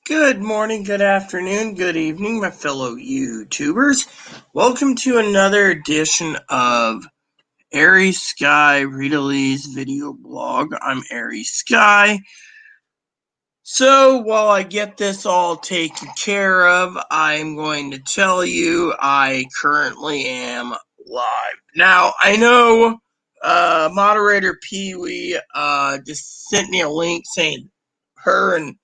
Good morning, good afternoon, good evening, my fellow YouTubers. Welcome to another edition of Airy Sky Readalee's video blog. I'm Airy Sky. So while I get this all taken care of, I'm going to tell you I currently am live. Now, I know moderator Pee Wee just sent me a link saying her and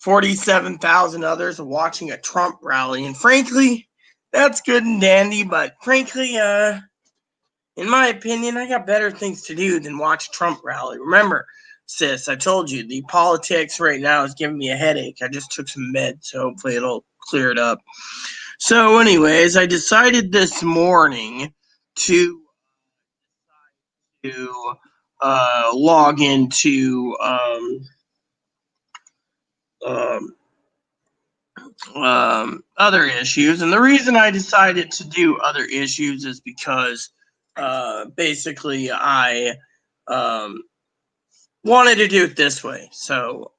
47,000 others are watching a Trump rally. And frankly, that's good and dandy, but frankly, in my opinion, I got better things to do than watch a Trump rally. Remember, sis, I told you, the politics right now is giving me a headache. I just took some meds, so hopefully it'll clear it up. So anyways, I decided this morning to log into other issues. And the reason I decided to do other issues is because basically I wanted to do it this way. So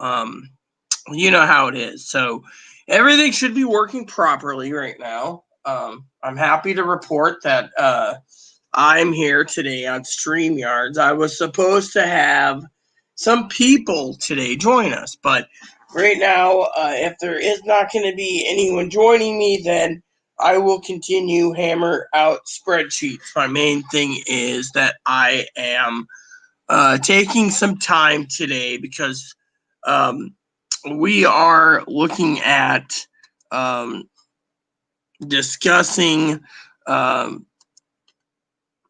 you know how it is. So everything should be working properly right now. I'm happy to report that I'm here today on StreamYards. I was supposed to have some people today join us, but right now, if there is not going to be anyone joining me, then I will continue hammer out spreadsheets. My main thing is that I am taking some time today because we are looking at discussing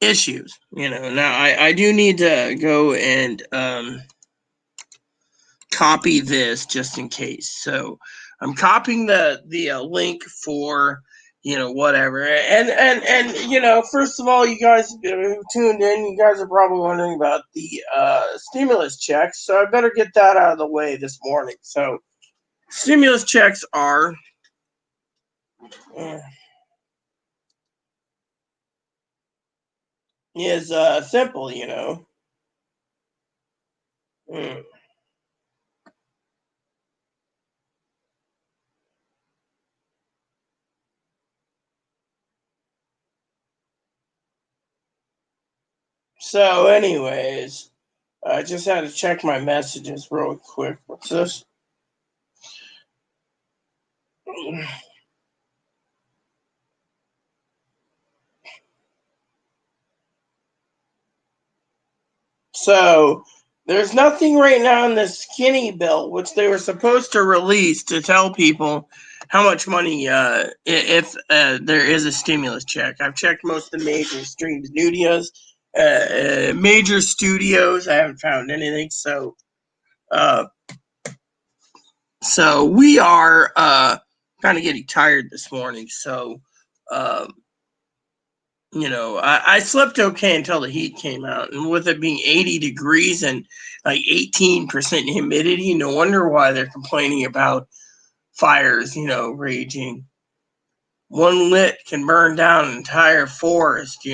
issues. Now I do need to go and copy this just in case. So I'm copying the link for whatever. And first of all, you guys who tuned in, you guys are probably wondering about the stimulus checks. So I better get that out of the way this morning. So stimulus checks are is simple, Mm. So anyways, I just had to check my messages real quick. What's this? So there's nothing right now in the skinny bill, which they were supposed to release to tell people how much money, if there is a stimulus check. I've checked most of the major stream studios, major studios. I haven't found anything. So we are kind of getting tired this morning. So. Um, I slept okay until the heat came out. And with it being 80 degrees and like 18% humidity, no wonder why they're complaining about fires, raging. One lit can burn down an entire forest.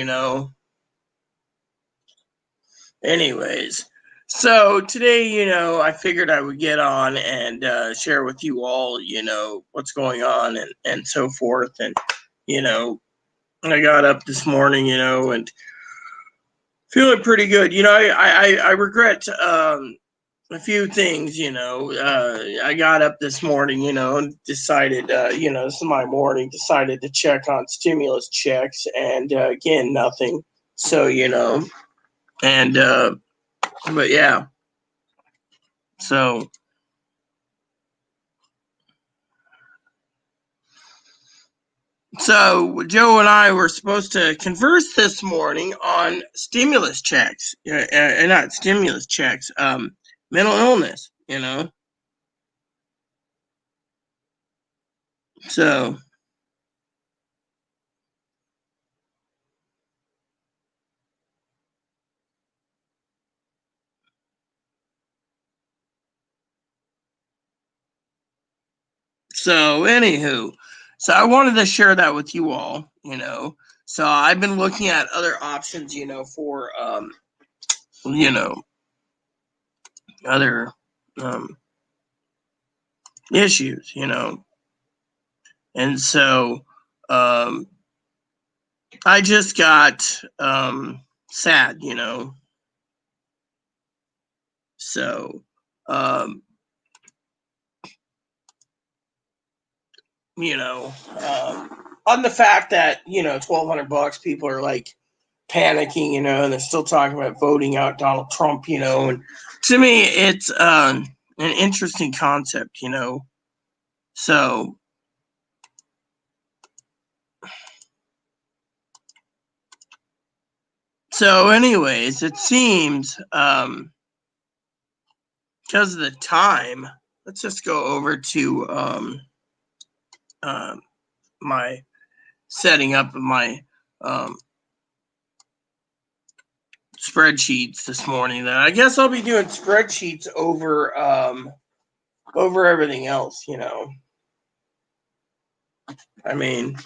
Anyways, so today, I figured I would get on and share with you all, what's going on and so forth. And, I got up this morning, and feeling pretty good. I regret a few things. I got up this morning, and decided, this is my morning. Decided to check on stimulus checks, and again, nothing. So and but yeah. So Joe and I were supposed to converse this morning on stimulus checks, not stimulus checks, mental illness. So anywho, so I wanted to share that with you all. So I've been looking at other options, for you know, other issues, and so I just got sad, so um, you know, on the fact that $1,200 people are like panicking, and they're still talking about voting out Donald Trump, and to me it's an interesting concept, so anyways, it seems because of the time, let's just go over to uh, my setting up of my um, spreadsheets this morning. Then I guess I'll be doing spreadsheets over everything else. I mean,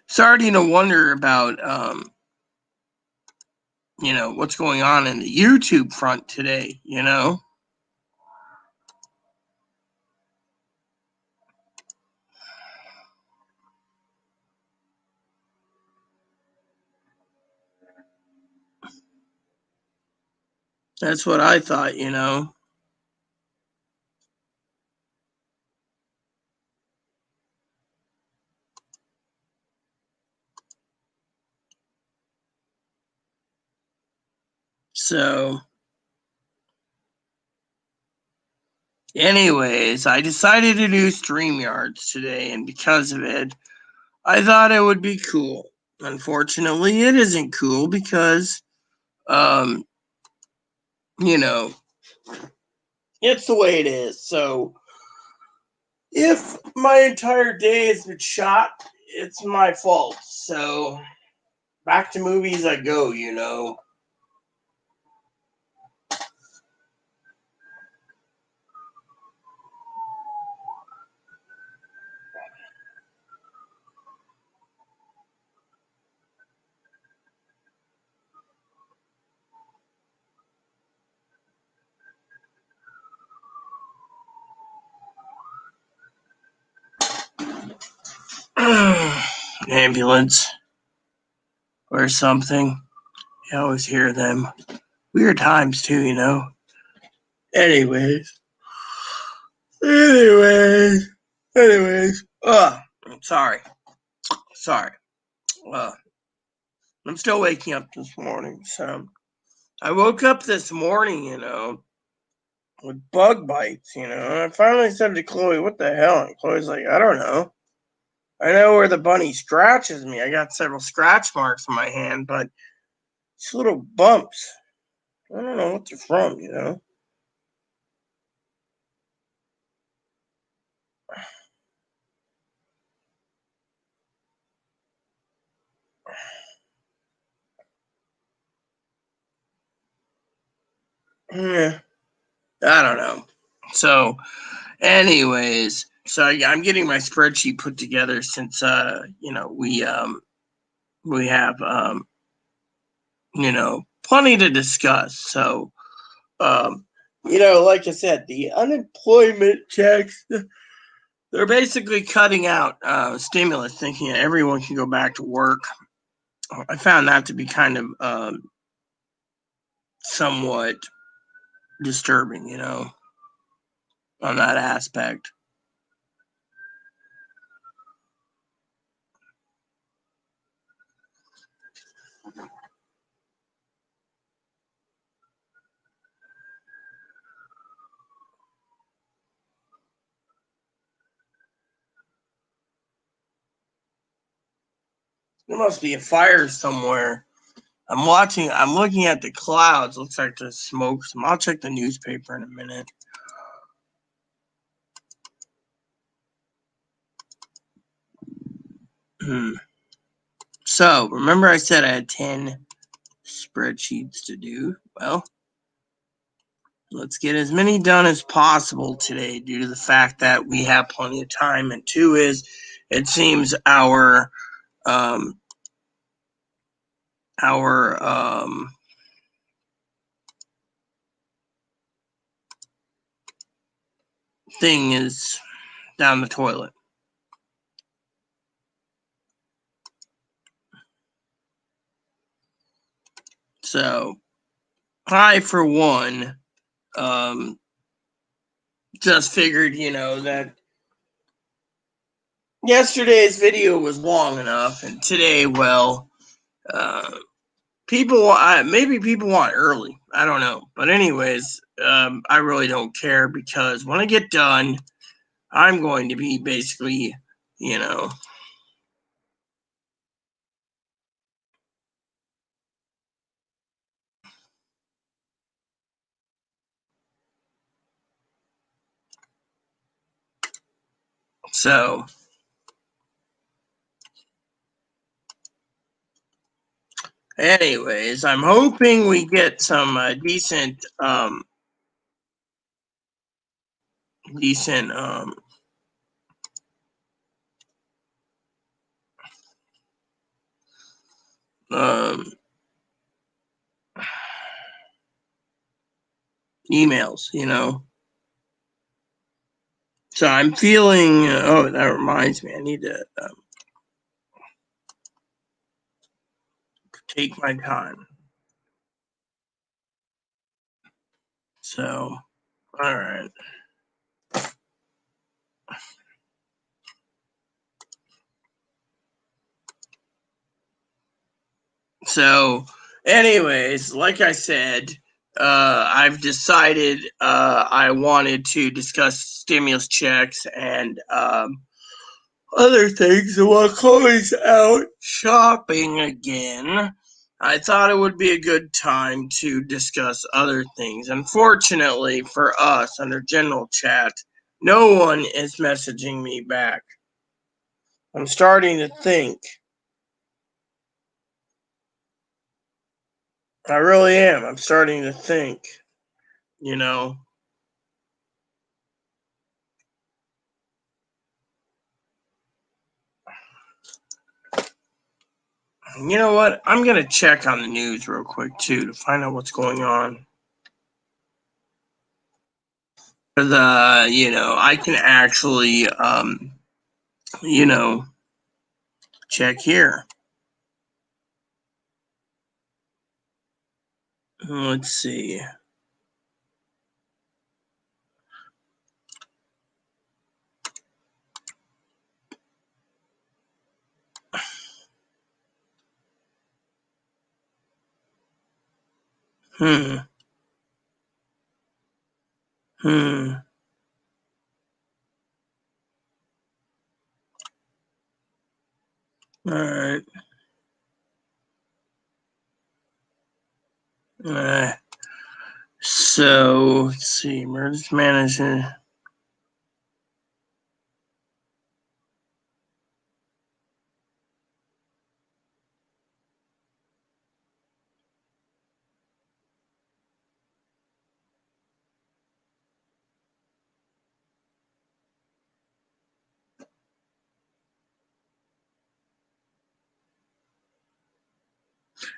starting to wonder about what's going on in the YouTube front today. That's what I thought. So, anyways, I decided to do StreamYards today, and because of it, I thought it would be cool. Unfortunately, it isn't cool because, um, you know, it's the way it is. So, if my entire day has been shot, it's my fault. So, back to movies I go. Ambulance or something. You always hear them. Weird times too. Anyways, anyways, anyways. Sorry. Sorry. Uh, I'm still waking up this morning. So I woke up this morning, with bug bites, and I finally said to Chloe, "What the hell?" And Chloe's like, "I don't know. I know where the bunny scratches me. I got several scratch marks on my hand, but these little bumps. I don't know what they're from. Yeah, I don't know. So, anyways, I'm getting my spreadsheet put together since we have plenty to discuss. So, like I said, the unemployment checks, they're basically cutting out stimulus, thinking that everyone can go back to work. I found that to be kind of somewhat disturbing, on that aspect. There must be a fire somewhere. I'm looking at the clouds. Looks like there's smoke. So I'll check the newspaper in a minute. So, remember I said I had 10 spreadsheets to do? Well, let's get as many done as possible today due to the fact that we have plenty of time. And two is, it seems our thing is down the toilet. So I, for one, just figured, that yesterday's video was long enough, and today, well, maybe people want early. I don't know. But anyways, I really don't care, because when I get done, I'm going to be basically, so anyways, I'm hoping we get some decent um, emails, So I'm feeling. Oh, that reminds me. I need to take my time. So, all right. So, anyways, like I said, I've decided I wanted to discuss stimulus checks and other things. While Chloe's out shopping again, I thought it would be a good time to discuss other things. Unfortunately for us, under general chat, no one is messaging me back. I'm starting to think. I really am. I'm starting to think, you know. You know what? I'm going to check on the news real quick, too, to find out what's going on. Because, I can actually, check here. Let's see. Hmm. All right. So let's see. Emergency manager.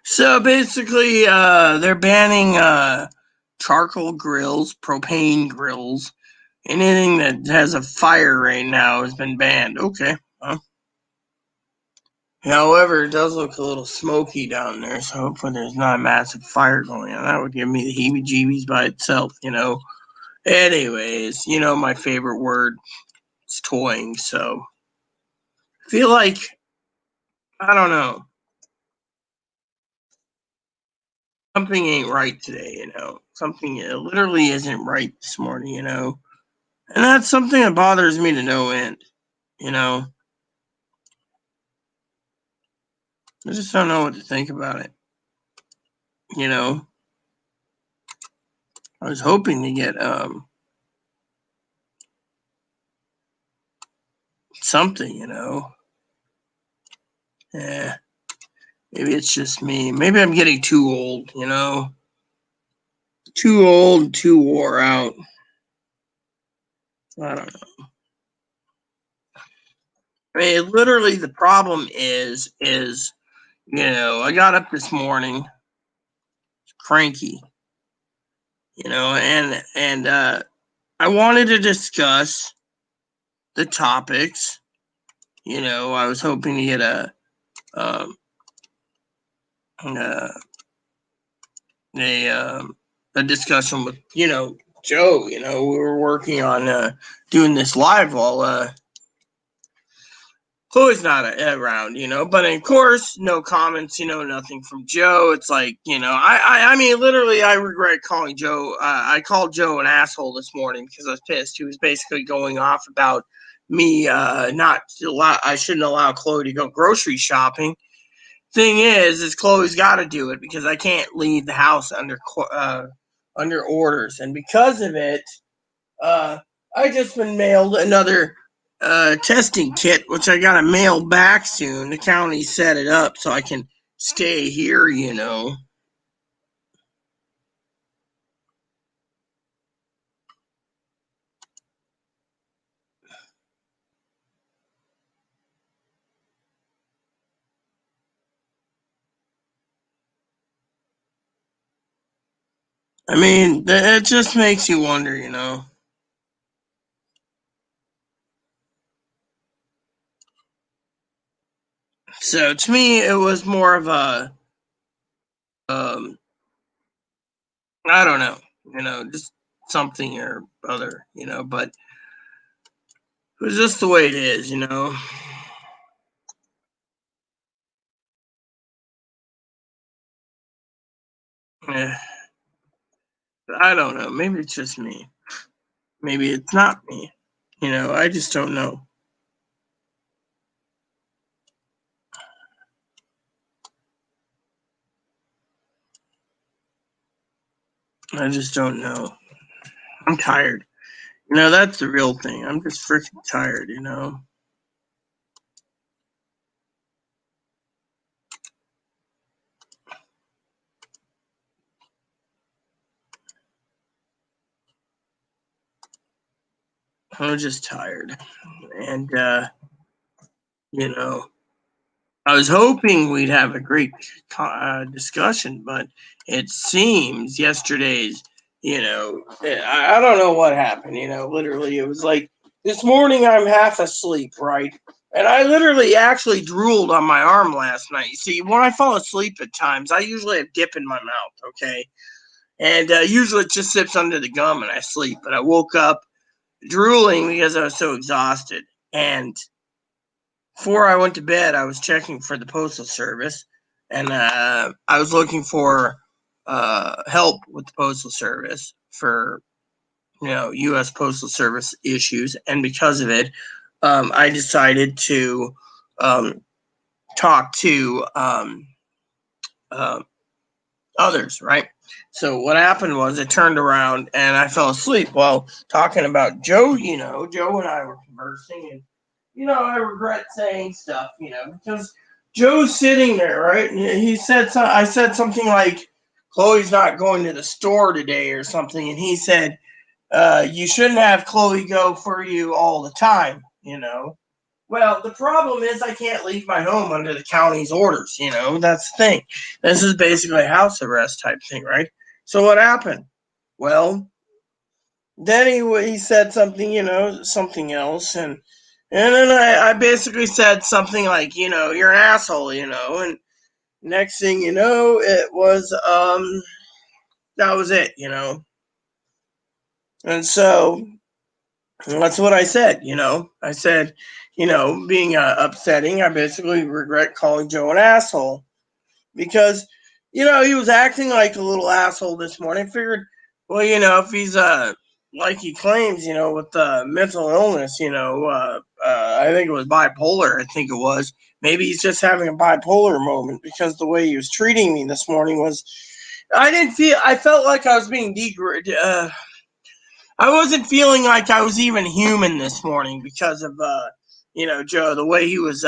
So basically, they're banning charcoal grills, propane grills. Anything that has a fire right now has been banned. Okay. However, it does look a little smoky down there, so hopefully there's not a massive fire going on. That would give me the heebie-jeebies by itself. Anyways, my favorite word is toying, so I feel like, I don't know, something ain't right today. Something literally isn't right this morning. And that's something that bothers me to no end, you know. I just don't know what to think about it, you know. I was hoping to get something. Yeah, maybe it's just me. Maybe I'm getting too old. Too old, too wore out. I don't know. I mean, literally, the problem is I got up this morning, cranky, and I wanted to discuss the topics. I was hoping to get um, uh, a discussion with Joe. We were working on doing this live while Chloe's not around, but of course, no comments, nothing from Joe. It's like, I mean, literally, I regret calling Joe. I called Joe an asshole this morning because I was pissed. He was basically going off about me I shouldn't allow Chloe to go grocery shopping. Thing is Chloe's got to do it because I can't leave the house under orders, and because of it, uh, I just been mailed another testing kit, which I gotta mail back soon. The county set it up so I can stay here. I mean, it just makes you wonder. So to me, it was more of a, um, I don't know, just something or other, but it was just the way it is. Eh, I don't know. Maybe it's just me. Maybe it's not me. I just don't know. I just don't know. I'm tired. That's the real thing. I'm just freaking tired. I'm just tired. And, you know, I was hoping we'd have a great discussion, but it seems I don't know what happened. Literally, it was like this morning I'm half asleep, right? And I literally actually drooled on my arm last night. See, when I fall asleep at times, I usually have dip in my mouth, okay? And usually it just sips under the gum and I sleep. But I woke up drooling because I was so exhausted. And before I went to bed, I was checking for the postal service, and I was looking for help with the postal service for U.S. Postal Service issues, and because of it, I decided to um, talk to uh, others, right? So what happened was I turned around and I fell asleep while talking about Joe. Joe and I were conversing, and I regret saying stuff, because Joe's sitting there, right? And he said, I said something like, Chloe's not going to the store today or something. And he said, you shouldn't have Chloe go for you all the time. Well, the problem is I can't leave my home under the county's orders. That's the thing. This is basically a house arrest type thing, right? So what happened? Well, then he said something, something else, and then I basically said something like, you're an asshole, and next thing you know, it was that was it. And so that's what I said. I said, being upsetting, I basically regret calling Joe an asshole because he was acting like a little asshole this morning. I figured, well, if he's like he claims, with mental illness, I think it was bipolar. I think it was. Maybe he's just having a bipolar moment because the way he was treating me this morning was. I felt like I was being degraded. I wasn't feeling like I was even human this morning because of Joe, the way he was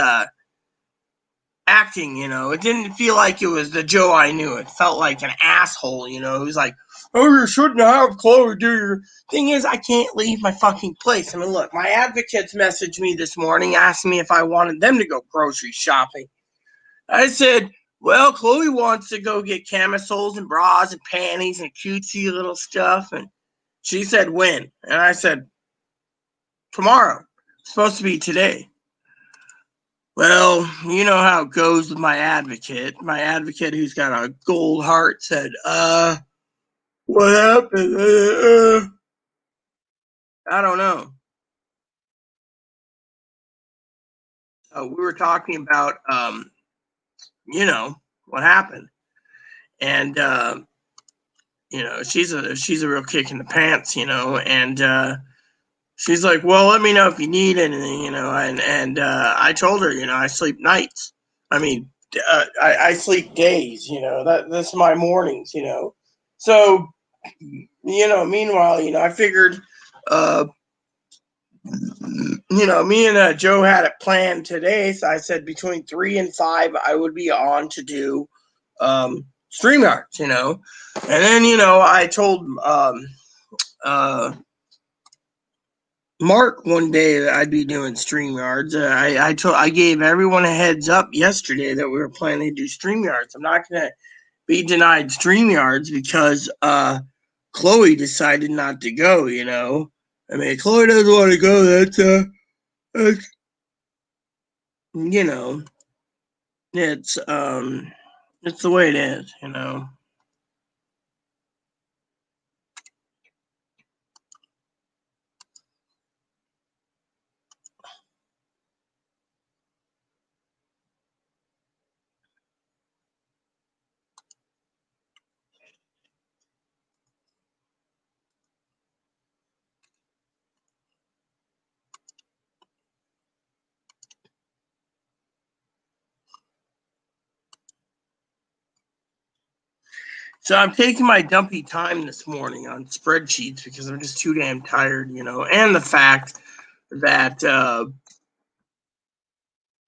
acting. It didn't feel like it was the Joe I knew. It felt like an asshole. It was like, oh, you shouldn't have Chloe do your thing is I can't leave my fucking place. I mean, look, my advocates messaged me this morning, asked me if I wanted them to go grocery shopping. I said, Well, Chloe wants to go get camisoles and bras and panties and cutesy little stuff. And she said, when? And I said, tomorrow. It's supposed to be today. Well, you know how it goes with my advocate. My advocate, who's got a gold heart, said, what happened? I don't know. We were talking about, what happened. And, she's a real kick in the pants, and she's like, well, let me know if you need anything, and I told her, I sleep nights. I mean, I sleep days, that's my mornings, So, meanwhile, I figured, me and Joe had it planned today. So I said between 3 and 5, I would be on to do StreamYards, And then, I told Mark one day that I'd be doing StreamYards. I gave everyone a heads up yesterday that we were planning to do StreamYards. I'm not going to be denied StreamYards because Chloe decided not to go, I mean, Chloe doesn't want to go. That's you know, it's it's the way it is, So I'm taking my dumpy time this morning on spreadsheets because I'm just too damn tired, and the fact that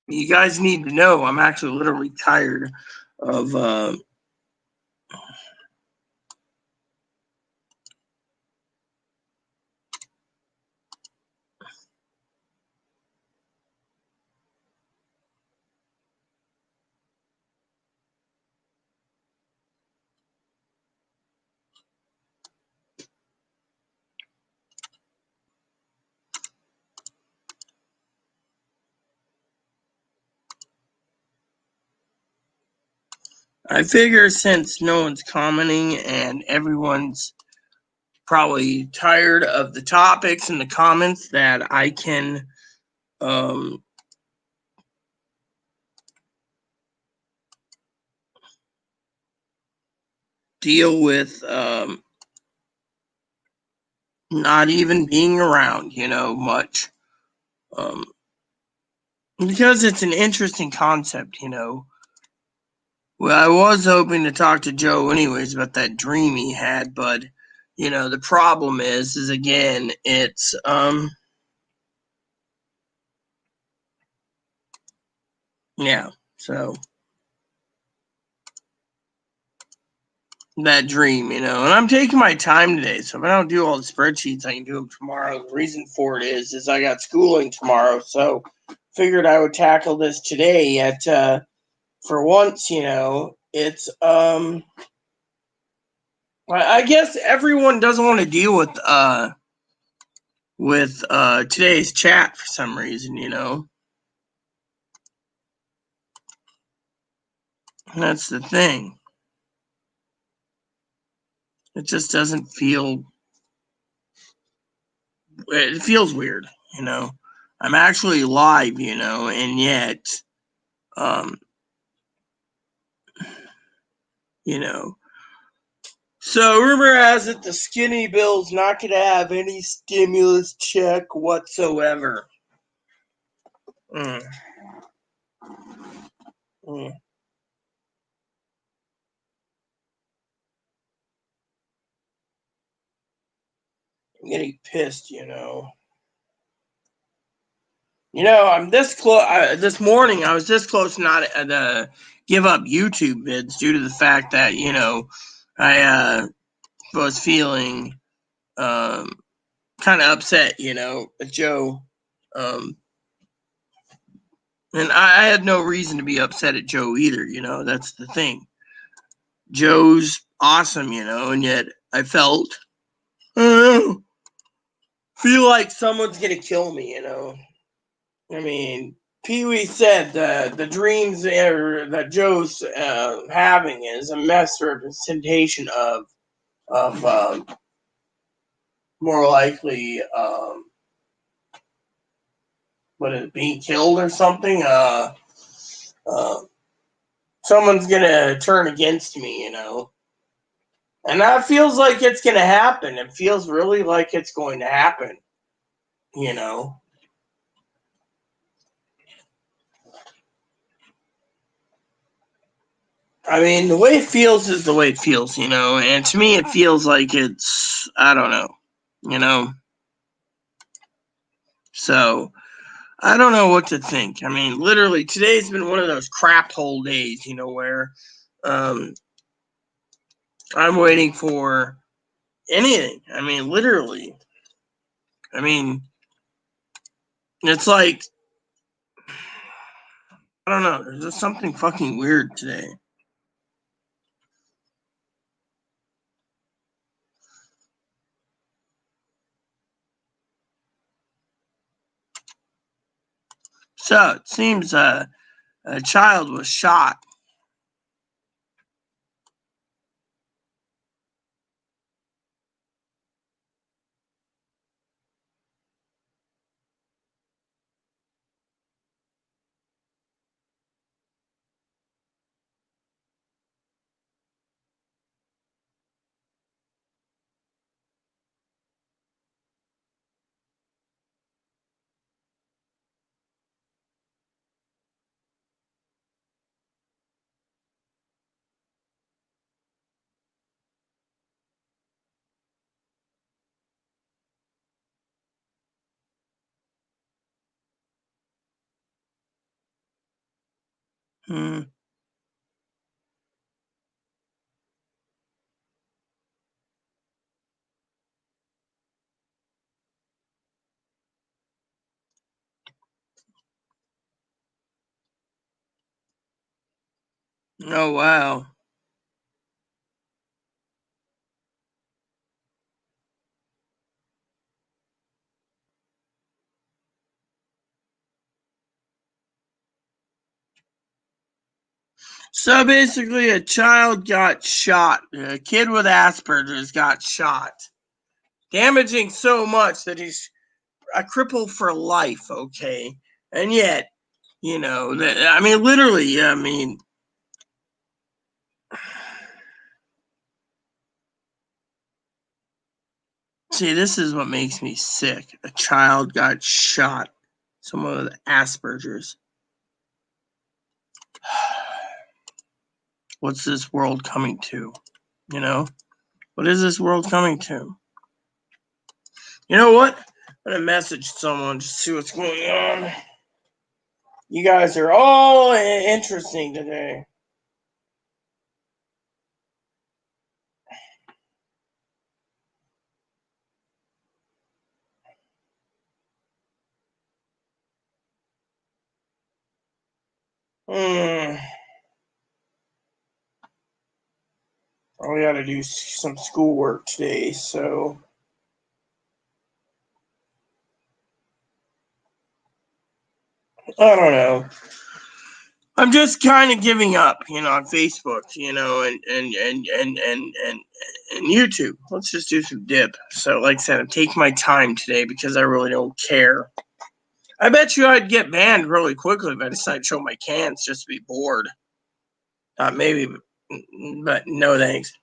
you guys need to know I'm actually literally tired of I figure since no one's commenting and everyone's probably tired of the topics and the comments that I can deal with not even being around, much. Because it's an interesting concept, Well, I was hoping to talk to Joe anyways about that dream he had, but the problem is again, it's yeah, so that dream, and I'm taking my time today, so if I don't do all the spreadsheets, I can do them tomorrow. The reason for it is I got schooling tomorrow, so figured I would tackle this today at for once, it's I guess everyone doesn't want to deal with today's chat for some reason, That's the thing. It just doesn't feel. It feels weird, I'm actually live, and yet, um, you know. So rumor has it the skinny bill's not going to have any stimulus check whatsoever. Mm. Mm. I'm getting pissed, I'm this close. This morning, I was this close not to give up YouTube vids due to the fact that I was feeling kind of upset, with Joe, um, And I had no reason to be upset at Joe either, that's the thing. Joe's awesome, and yet I felt, I don't know, feel like someone's gonna kill me, I mean, Pee Wee said the dreams that Joe's having is a misrepresentation of more likely what is it, being killed or something. Uh, Someone's gonna turn against me, and that feels like it's gonna happen. It feels really like it's going to happen, you know. I mean, the way it feels is the way it feels, and to me, it feels like it's, I don't know, you know. So, I don't know what to think. I mean, literally, today's been one of those crap hole days, where um, I'm waiting for anything. I mean, literally. I mean, it's like, I don't know, there's just something fucking weird today. So, it seems a child was shot. Hmm. Oh, wow. So basically, a child got shot. A kid with Asperger's got shot, damaging so much that he's a cripple for life. Okay, and yet, I mean, literally, I mean, see, this is what makes me sick. A child got shot. Someone with Asperger's. What's this world coming to? You know, what is this world coming to? You know what? I'm gonna message someone to see what's going on. You guys are all interesting today. Hmm. We got to do some schoolwork today, so I don't know. I'm just kind of giving up, on Facebook, and YouTube. Let's just do some dip. So, like I said, I'm taking my time today because I really don't care. I bet you I'd get banned really quickly if I decided to show my cans just to be bored. Maybe, but no thanks.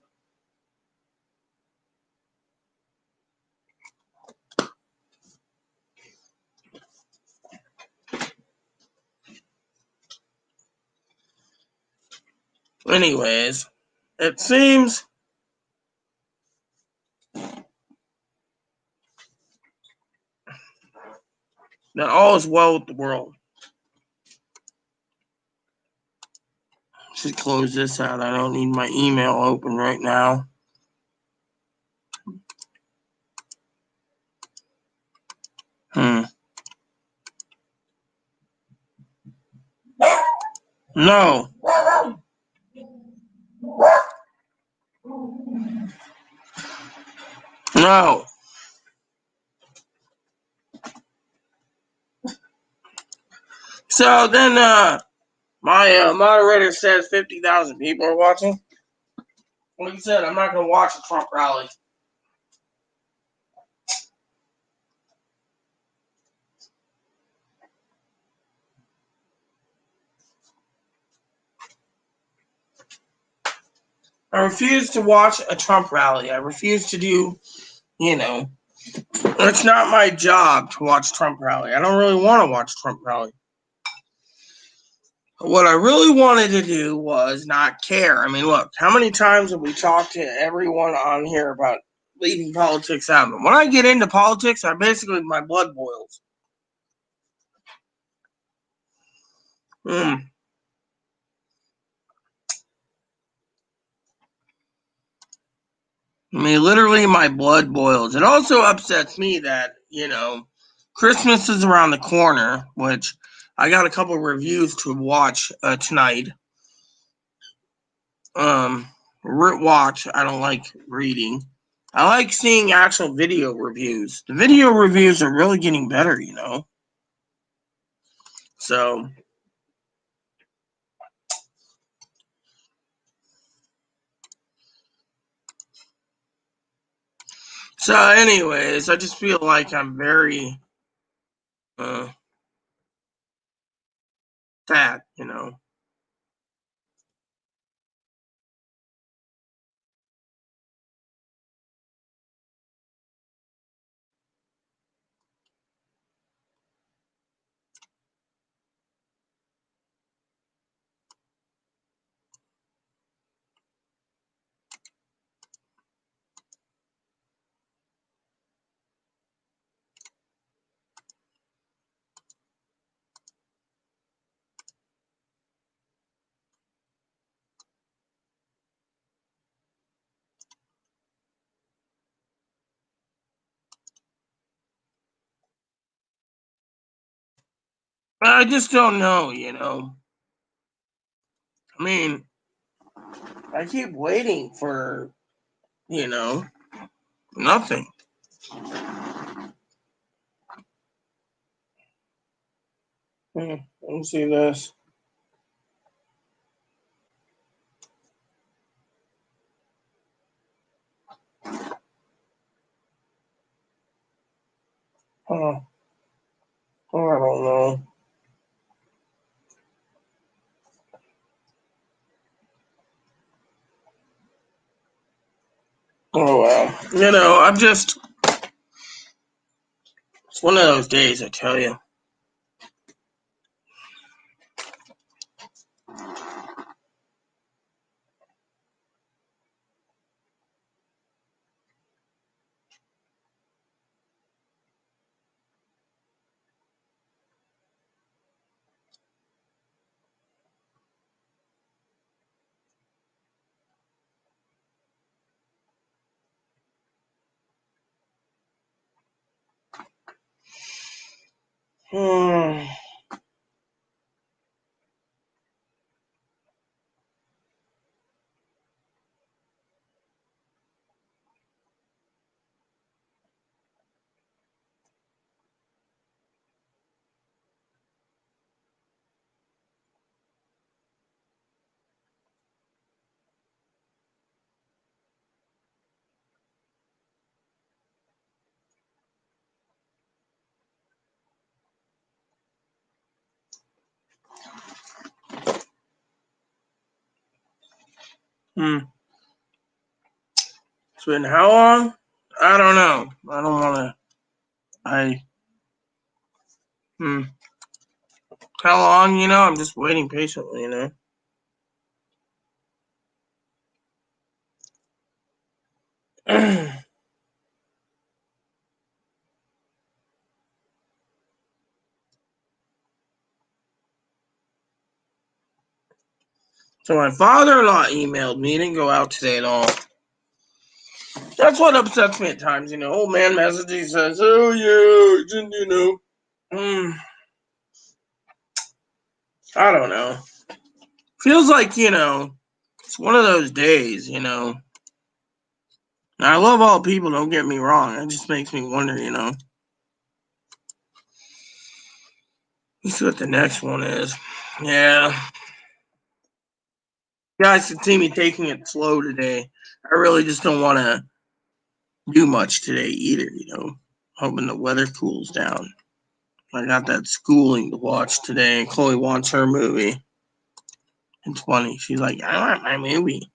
Anyways, it seems that all is well with the world. Should close this out. I don't need my email open right now. Hmm. No. No. So then, my moderator says 50,000 people are watching. Like I said, I'm not going to watch a Trump rally. I refuse to watch a Trump rally. I refuse to do, it's not my job to watch Trump rally. I don't really want to watch Trump rally. What I really wanted to do was not care. I mean, look, how many times have we talked to everyone on here about leaving politics out? And when I get into politics, my blood boils. I mean, literally, my blood boils. It also upsets me that, Christmas is around the corner, which I got a couple of reviews to watch tonight. Watch. I don't like reading. I like seeing actual video reviews. The video reviews are really getting better, So, anyways, I just feel like I'm very sad, I just don't know, I mean, I keep waiting for, nothing. Let me see this. Oh, I don't know. Oh, well. It's one of those days, I tell you. It's been how long? I don't know. I don't want to. I. How long? I'm just waiting patiently. So my father-in-law emailed me. He didn't go out today at all. That's what upsets me at times. Old man messages says, "Oh yeah, I don't know. Feels like, it's one of those days, And I love all people, don't get me wrong. It just makes me wonder, Let's see what the next one is. Yeah. You guys can see me taking it slow today. I really just don't want to do much today either, Hoping the weather cools down. I got that schooling to watch today, and Chloe wants her movie. It's funny. She's like, I want my movie.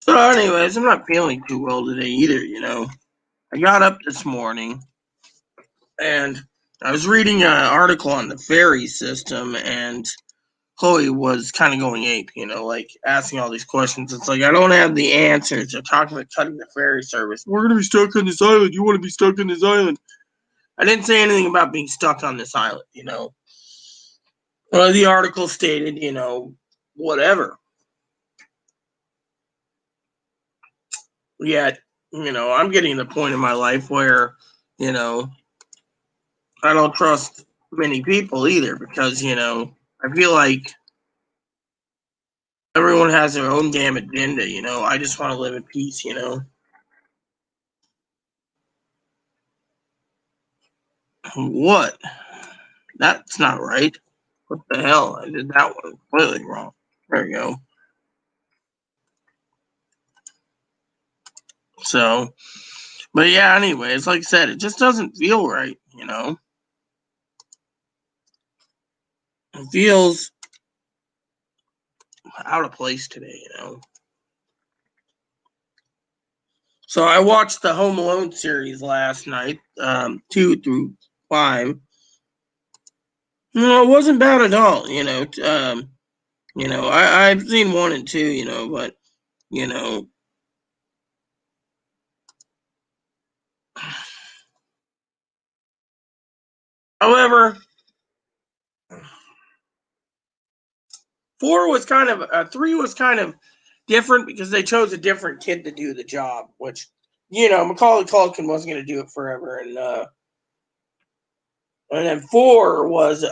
So, anyways, I'm not feeling too well today either. I got up this morning and I was reading an article on the ferry system, and Chloe was kind of going ape, like asking all these questions. It's like, I don't have the answers. They're talking about cutting the ferry service. We're going to be stuck on this island. You want to be stuck on this island? I didn't say anything about being stuck on this island. Well, the article stated, whatever. Yet, I'm getting to the point in my life where, you know, I don't trust many people either because, I feel like everyone has their own damn agenda. I just want to live in peace. What? That's not right. What the hell? I did that one completely wrong. There we go. So, but yeah, anyways, like I said, it just doesn't feel right. It feels out of place today. So I watched the Home Alone series last night, 2 through 5. No, it wasn't bad at all. I've seen 1 and 2, but you know, however, 3 was kind of different because they chose a different kid to do the job, which Macaulay Culkin wasn't going to do it forever, and then 4 was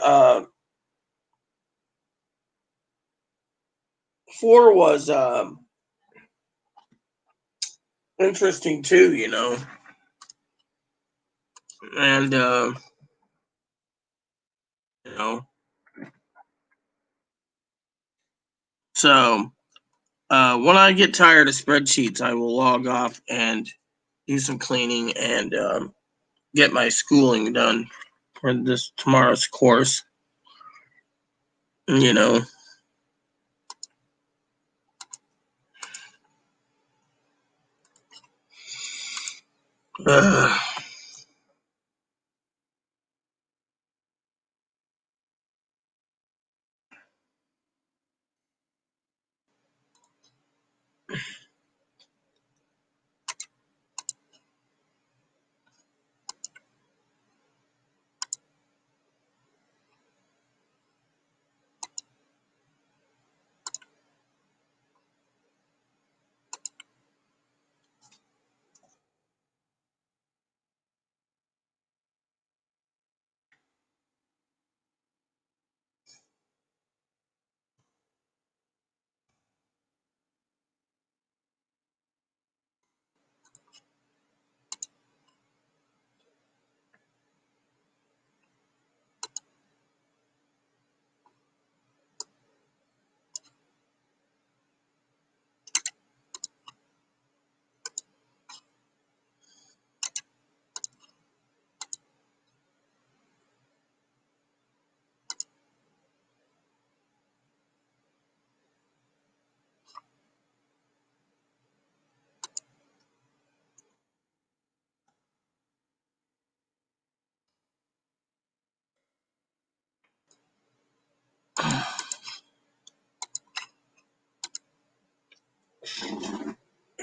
interesting too. And you know, so when I get tired of spreadsheets, I will log off and do some cleaning and get my schooling done for this tomorrow's course. You know, uh,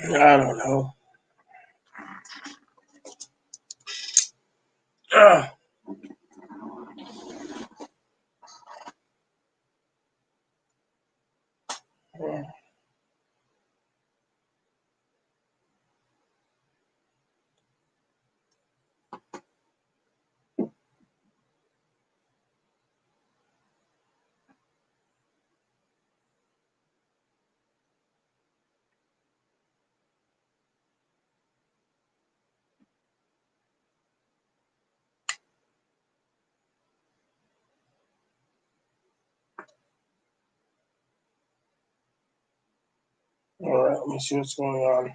I don't know. Uh, All right, let me see what's going on.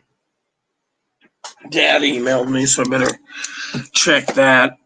Dad emailed me, so I better check that.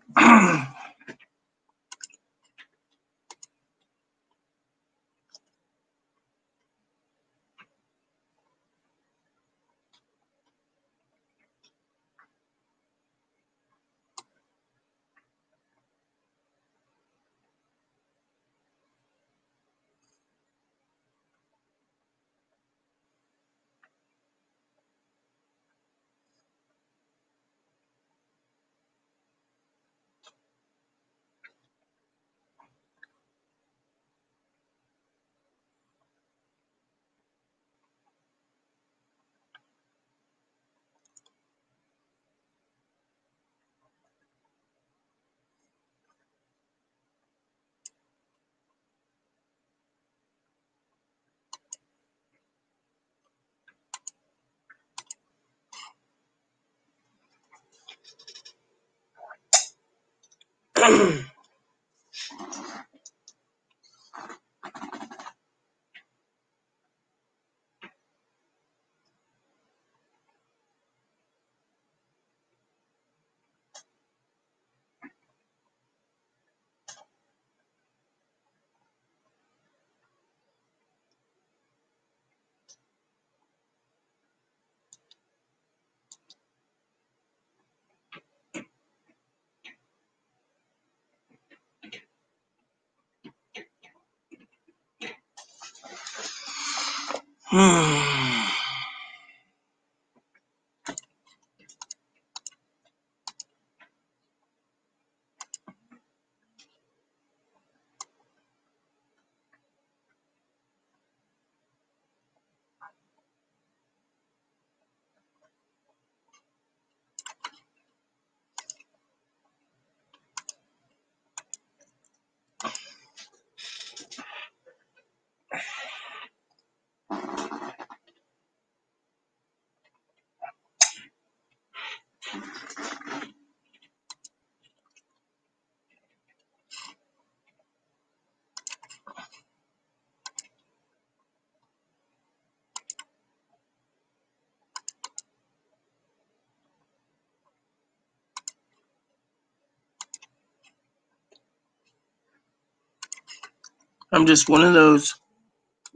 I'm just one of those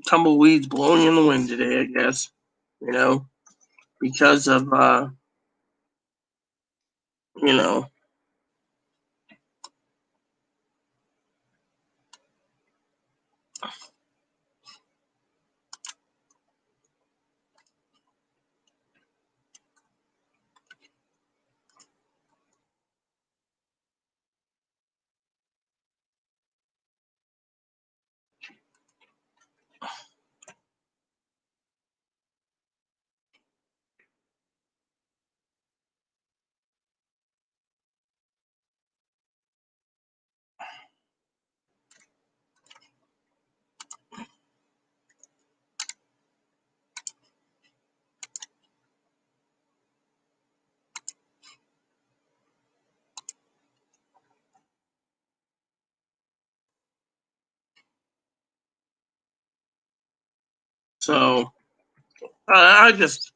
tumbleweeds blowing in the wind today, I guess. You know, because of you know. So I just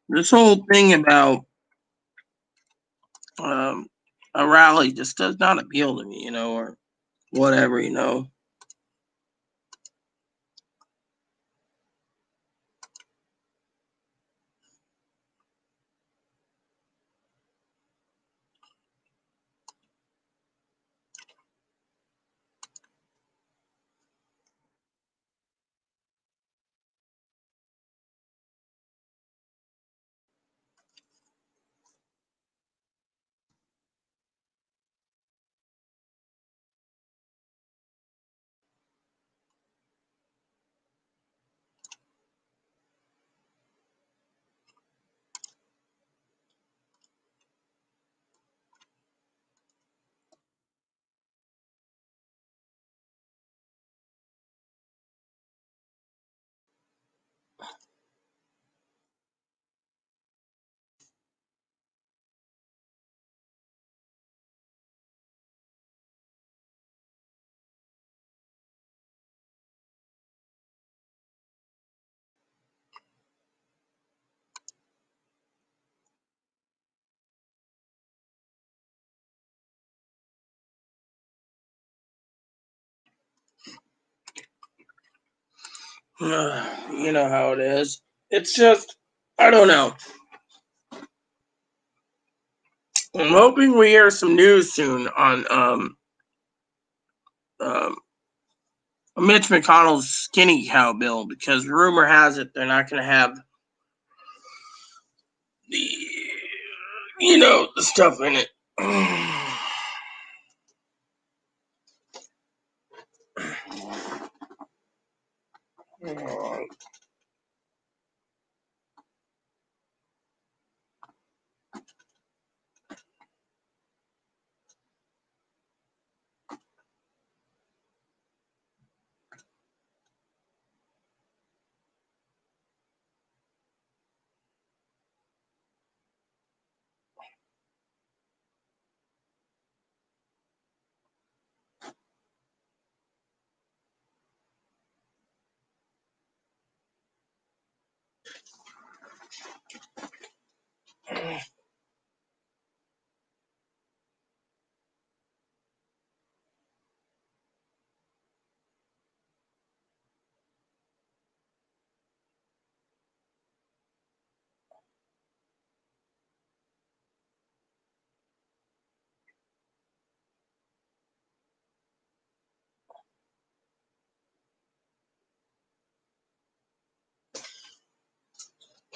this whole thing about um, a rally just does not appeal to me, or whatever. You know how it is. It's just, I don't know. I'm hoping we hear some news soon on um, Mitch McConnell's skinny cow bill, because rumor has it they're not going to have the, the stuff in it.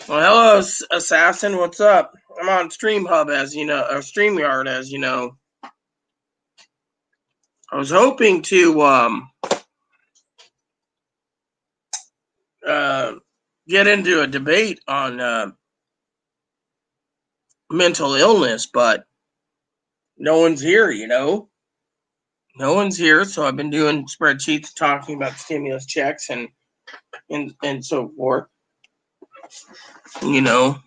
Well, hello, Assassin. What's up? I'm on StreamHub, as you know, or StreamYard, as you know. I was hoping to get into a debate on mental illness, but no one's here. No one's here. So I've been doing spreadsheets talking about stimulus checks and so forth. You know.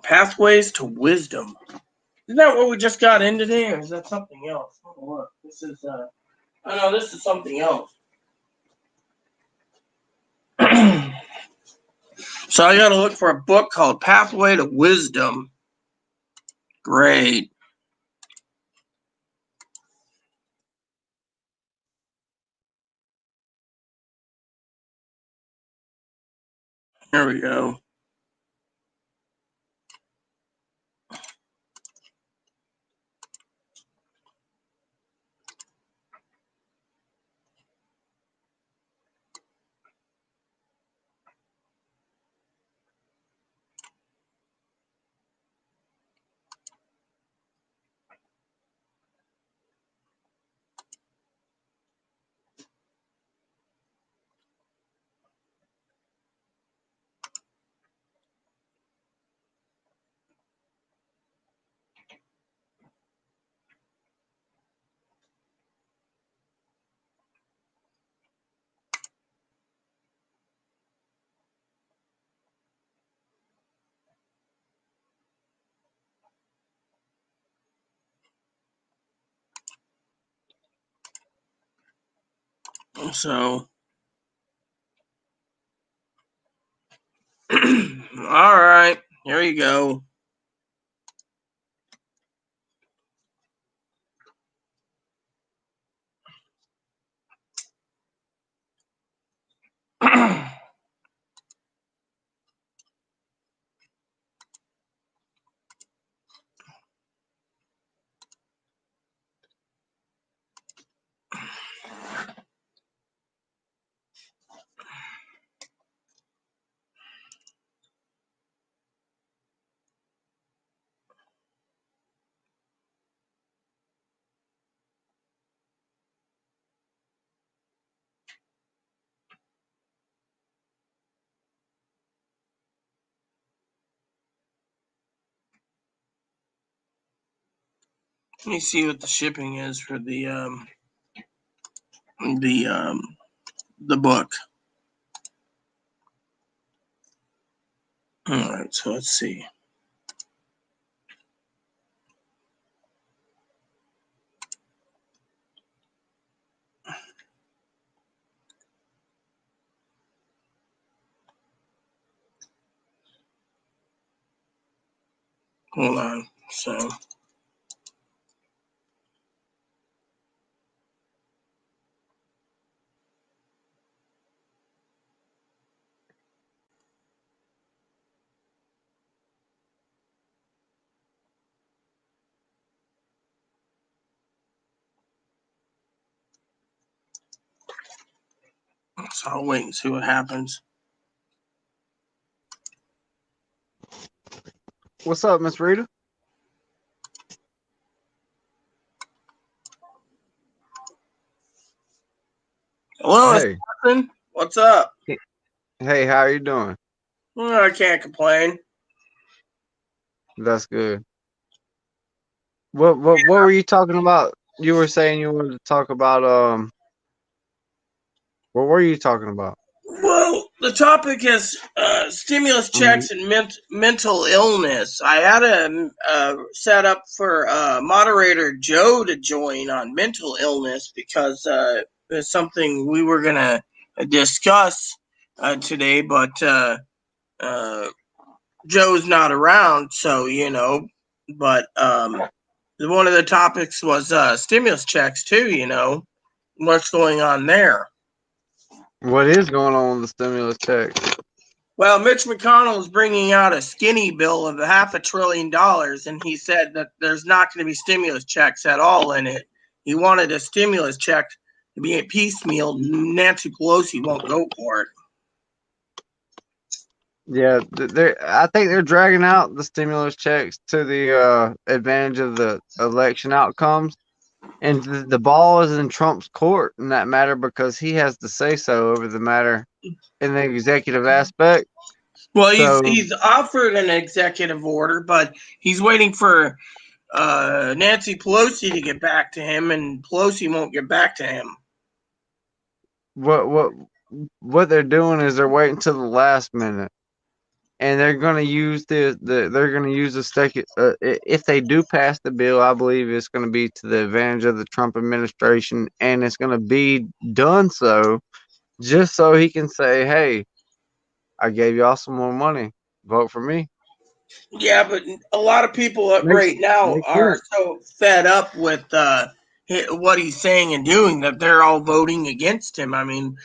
Pathways to wisdom. Isn't that what we just got in today, or is that something else? Oh, look, this is oh no, this is something else. So I got to look for a book called Pathway to Wisdom. Great. Here we go. So, all right, here you go. Let me see what the shipping is for the the book. All right, so let's see. Hold on. So I'll wait and see what happens. What's up, Miss Rita? Hello, Hey, Nathan. What's up? hey, how are you doing? I can't complain. That's good. What were you talking about? You were saying you wanted to talk about what were you talking about? Well, the topic is stimulus Mhm. checks and mental illness. I had a set up for moderator Joe to join on mental illness because it's something we were going to discuss today, but Joe's not around, so But one of the topics was stimulus checks too. What's going on there? What is going on with the stimulus check? Well, Mitch McConnell is bringing out a skinny bill of $500 billion, and he said that there's not going to be stimulus checks at all in it. He wanted a stimulus check to be a piecemeal. Nancy Pelosi won't go for it. Yeah, I think they're dragging out the stimulus checks to the advantage of the election outcomes, and the ball is in Trump's court in that matter because he has the say so over the matter in the executive aspect. Well, So he's offered an executive order, but he's waiting for Nancy Pelosi to get back to him, and Pelosi won't get back to him. what they're doing is they're waiting till the last minute, and they're going to use they're going to use the stake. If they do pass the bill, I believe it's going to be to the advantage of the Trump administration, and it's going to be done so just so he can say, "Hey, I gave y'all some more money. Vote for me." Yeah, but a lot of people Makes right now makes are sense. so fed up with what he's saying and doing that they're all voting against him. I mean,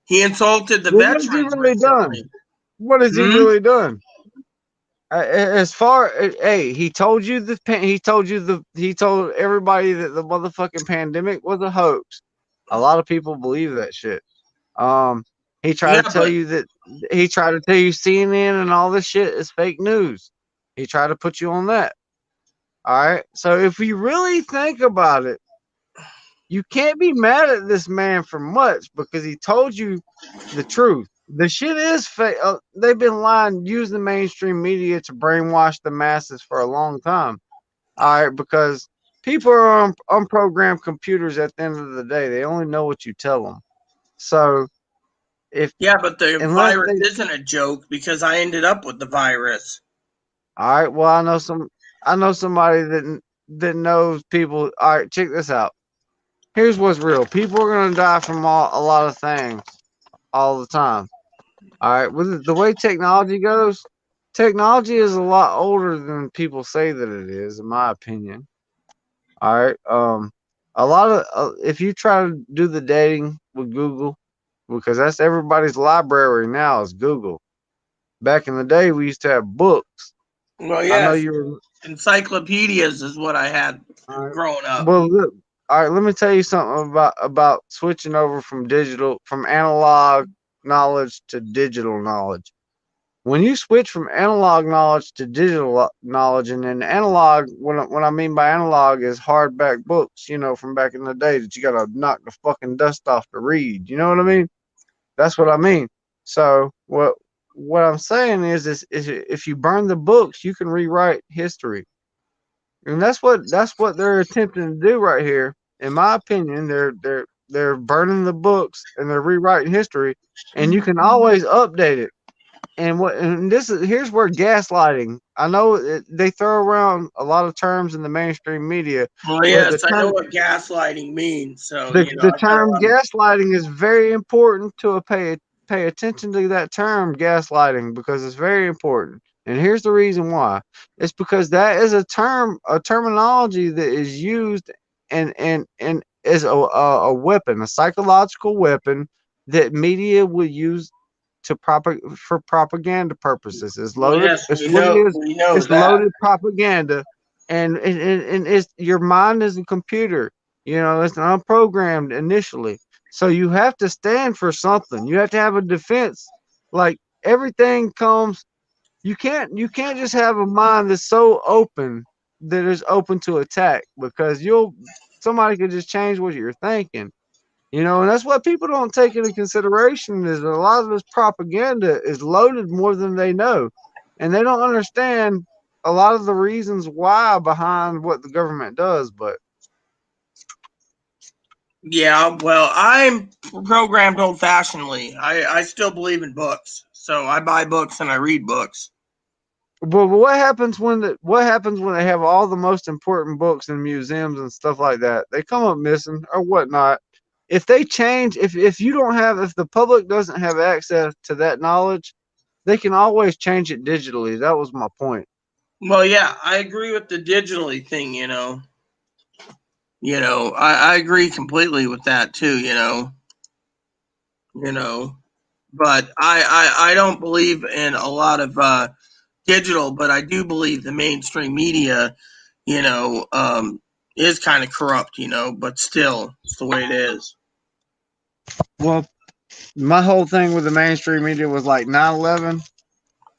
he insulted the Well, what has he veterans really done? recently. What has he Hmm? really done? As far hey, he told everybody that the motherfucking pandemic was a hoax. A lot of people believe that shit. Um, he tried Yeah, to tell but you that he tried to tell you CNN and all this shit is fake news. He tried to put you on that. All right. So if you really think about it, you can't be mad at this man for much because he told you the truth. The shit is fake. They've been lying, using the mainstream media to brainwash the masses for a long time. All right, because people are on unprogrammed computers at the end of the day. They only know what you tell them. So if yeah, but the unless virus they, isn't a joke because I ended up with the virus. all right, well, I know somebody that knows people. All right, check this out. Here's what's real. People are gonna die from a lot of things all the time. All right, with the way technology goes, technology is a lot older than people say that it is, in my opinion. All right, a lot of if you try to do the dating with Google, because that's everybody's library now is Google. Back in the day, we used to have books. Well, I know yes, you were. encyclopedias is what I had All right. growing up. Well, look. All right. Let me tell you something about switching over from analog knowledge to digital knowledge. When you switch from analog knowledge to digital knowledge, and then analog, what I mean by analog is hardback books, from back in the day that you gotta knock the fucking dust off to read. You know what I mean? That's what I mean. So what I'm saying is if you burn the books, you can rewrite history. And that's what they're attempting to do right here. In my opinion, they're burning the books and they're rewriting history, and you can always update it. And this is here's where gaslighting. I know they throw around a lot of terms in the mainstream media, Well, but the yes, I know term what gaslighting means. So, the I've got a term lot of. gaslighting is very important to pay attention to that term gaslighting because it's very important. And here's the reason why. It's because that is a terminology that is used and is a weapon, a psychological weapon that media will use for propaganda purposes. It's Well, loaded. yes, It's what it is. we know It's that. loaded propaganda, and it's your mind is a computer. It's unprogrammed initially. So you have to stand for something. You have to have a defense. Like everything comes, you can't just have a mind that's so open that is open to attack because somebody could just change what you're thinking. And that's what people don't take into consideration is that a lot of this propaganda is loaded more than they know. And they don't understand a lot of the reasons why behind what the government does. But Yeah, well, I'm programmed old fashionedly. I still believe in books. So I buy books and I read books. what happens when they have all the most important books in museums and stuff like that? They come up missing or whatnot. If they change, if the public doesn't have access to that knowledge, they can always change it digitally. That was my point. Well, yeah, I agree with the digitally thing, I agree completely with that too, you know. But I don't believe in a lot of digital, but I do believe the mainstream media, you know, um, is kind of corrupt, but still, it's the way it is. Well, my whole thing with the mainstream media was like 9/11,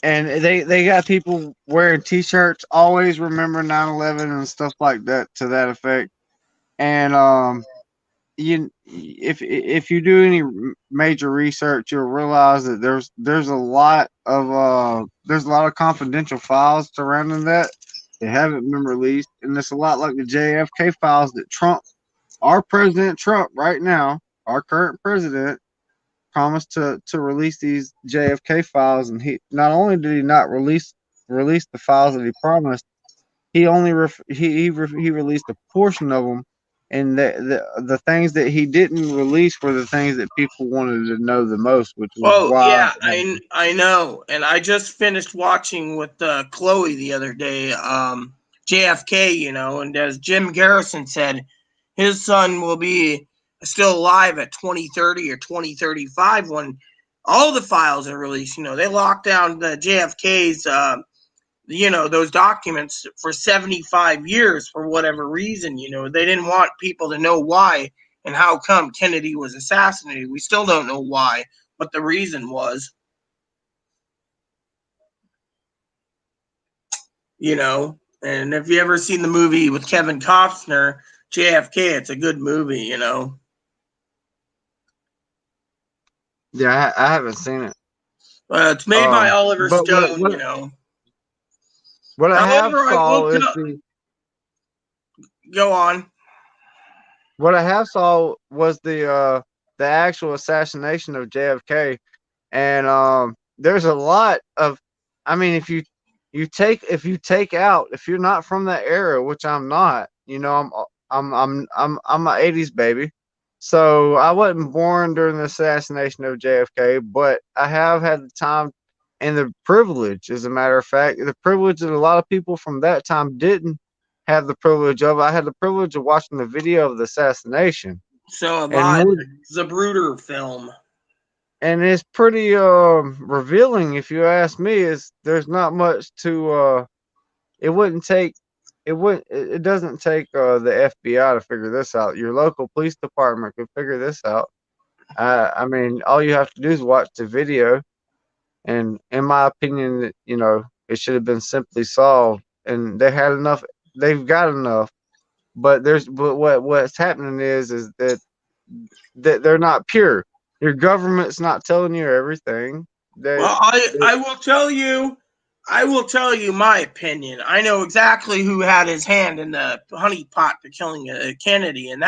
and they got people wearing T-shirts, always remember 9/11 and stuff like that to that effect. And if you do any major research, you'll realize that there's a lot of confidential files surrounding that haven't been released, and it's a lot like the JFK files that our President Trump right now, our current president, promised to release these JFK files, and he not only did he not release the files that he promised, he only he released a portion of them, and the things that he didn't release were the things that people wanted to know the most, which was Well, why. yeah, I know, and I just finished watching with Chloe the other day, JFK, and as Jim Garrison said, his son will be still alive at 2030 or 2035 when all the files are released. They locked down the JFK's, those documents for 75 years for whatever reason. They didn't want people to know why and how come Kennedy was assassinated. We still don't know why, what the reason was, And if you ever seen the movie with Kevin Costner, JFK, it's a good movie. Yeah, I haven't seen it. It's made by Oliver But Stone. what I have However, I will saw is the go on. what I have saw was the actual assassination of JFK, and there's a lot of, I mean, if you take out, if you're not from that era, which I'm not, I'm a '80s baby, so I wasn't born during the assassination of JFK, but I have had the time and the privilege, as a matter of fact, the privilege that a lot of people from that time didn't have the privilege of. I had the privilege of watching the video of the assassination, So have and I. more The Zapruder film. and it's pretty revealing if you ask me. Is there's not much to it wouldn't take it doesn't take the FBI to figure this out. Your local police department could figure this out. I mean, all you have to do is watch the video, and in my opinion, it should have been simply solved, and they've got enough. But what's happening is that they're not pure. Your government's not telling you everything. Well, They I will tell you. I will tell you my opinion. I know exactly who had his hand in the honeypot to killing Kennedy, and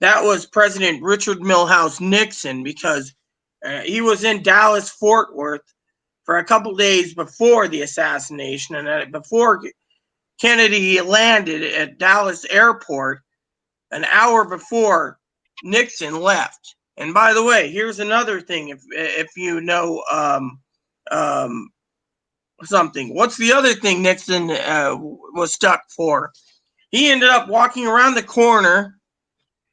that was President Richard Milhouse Nixon, because he was in Dallas Fort Worth for a couple days before the assassination, and before Kennedy landed at Dallas Airport, an hour before Nixon left. And by the way, here's another thing: if you know um, something, what's the other thing Nixon was stuck for? He ended up walking around the corner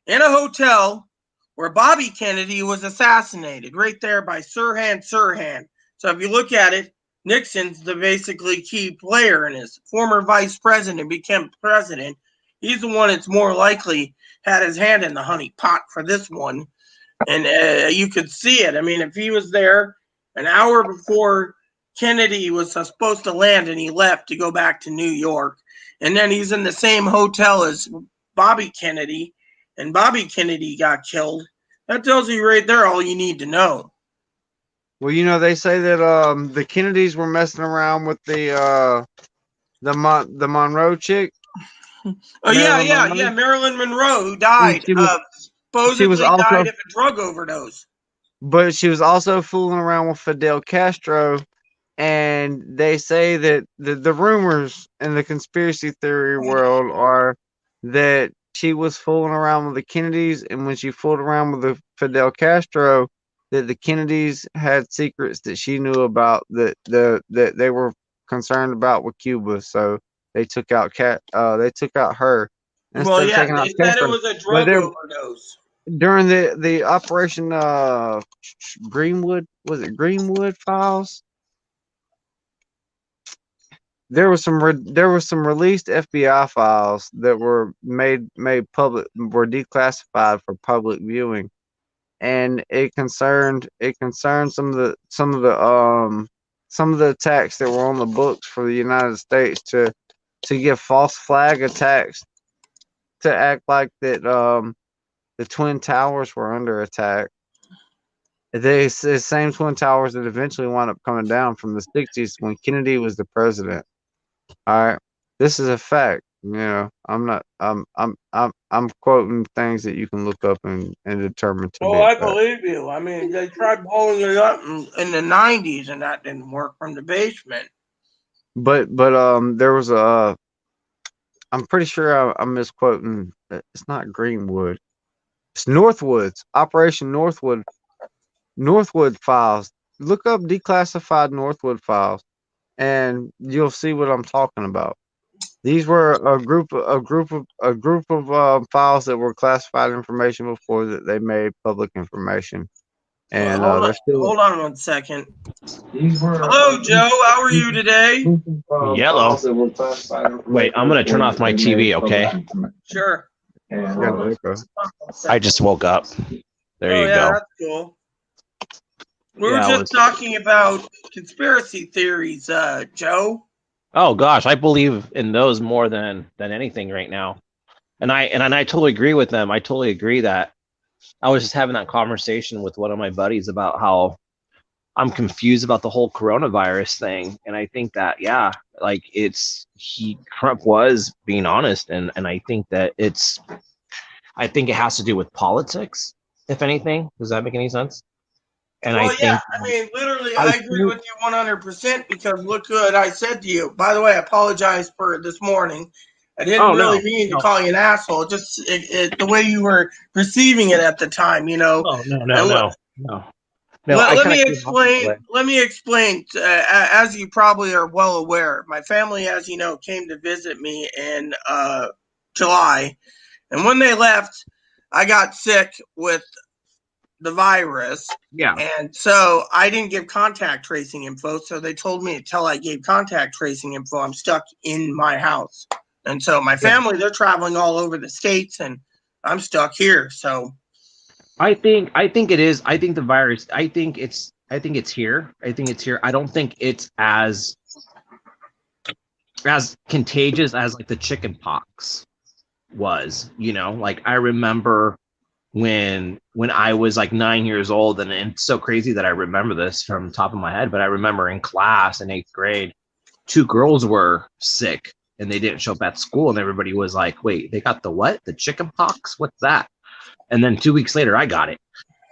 in a hotel where Bobby Kennedy was assassinated, right there by Sirhan Sirhan. So if you look at it, Nixon's the basically key player in this. Former vice president became president. He's the one that's more likely had his hand in the honey pot for this one. And you could see it. I mean, if he was there an hour before Kennedy was supposed to land and he left to go back to New York, and then he's in the same hotel as Bobby Kennedy, and Bobby Kennedy got killed, that tells you right there all you need to know. Well, you know, they say that the Kennedys were messing around with the Monroe chick, Oh Marilyn yeah, Monroe, Marilyn Monroe, who and died she was supposedly also, died of a drug overdose. but she was also fooling around with Fidel Castro. And they say that the rumors in the conspiracy theory world are that she was fooling around with the Kennedys, and when she fooled around with the Fidel Castro, that the Kennedys had secrets that she knew about, that they were concerned about with Cuba. So they took out they took out her Well, instead of yeah, taking out they said it Castro. was a But drug there, overdose. during the Operation Greenwood, was it Greenwood Files? There was some released FBI files that were made public, were declassified for public viewing, and it concerned some of the attacks that were on the books for the United States to give false flag attacks, to act like that the Twin Towers were under attack. The same Twin Towers that eventually wound up coming down from the 60s when Kennedy was the president. All right, this is a fact. You know, I'm not. I'm quoting things that you can look up and determine to Oh, be a I fact. believe you. I mean, they tried blowing it up in the '90s, and that didn't work from the basement. But there was a. I'm pretty sure I'm misquoting. It's not Greenwood. It's Northwoods. Operation Northwood. Northwood files. Look up declassified Northwood files, and you'll see what I'm talking about. These were a group of files that were classified information before that they made public information, Well, and they're still. hold on 1 second. These were Hello, Joe. How are you today? Yellow. Wait, I'm gonna turn off my TV, okay? Sure. I just woke up. There Oh you yeah, go. that's cool. We were Yeah, just talking about conspiracy theories, Joe. oh gosh, I believe in those more than anything right now. And I totally agree with them. I totally agree that I was just having that conversation with one of my buddies about how I'm confused about the whole coronavirus thing. And I think that, yeah, like Trump was being honest. And I think that I think it has to do with politics, if anything. Does that make any sense? And I Well, yeah, think, I mean, literally, I I agree with you 100% because look what I said to you. By the way, I apologize for this morning. I didn't oh really no, mean to no, call you an asshole. Just the way you were receiving it at the time, you know. oh no, no, And no, no, no. I let kind me of came off that explain. way. Let me explain. As you probably are well aware, my family, as you know, came to visit me in July, and when they left, I got sick with the virus. Yeah, And so I didn't give contact tracing info. So they told me until I gave contact tracing info, I'm stuck in my house. And so my yeah. family, they're traveling all over the states and I'm stuck here. So, I think it is. I think the virus. I think it's here. I think it's here. I don't think it's as contagious as like the chicken pox was. Like I remember when I was like 9 years old, and it's so crazy that I remember this from the top of my head, but I remember in class in eighth grade, two girls were sick and they didn't show up at school, and everybody was like, "Wait, they got the what? The chicken pox? What's that?" And then 2 weeks later, I got it.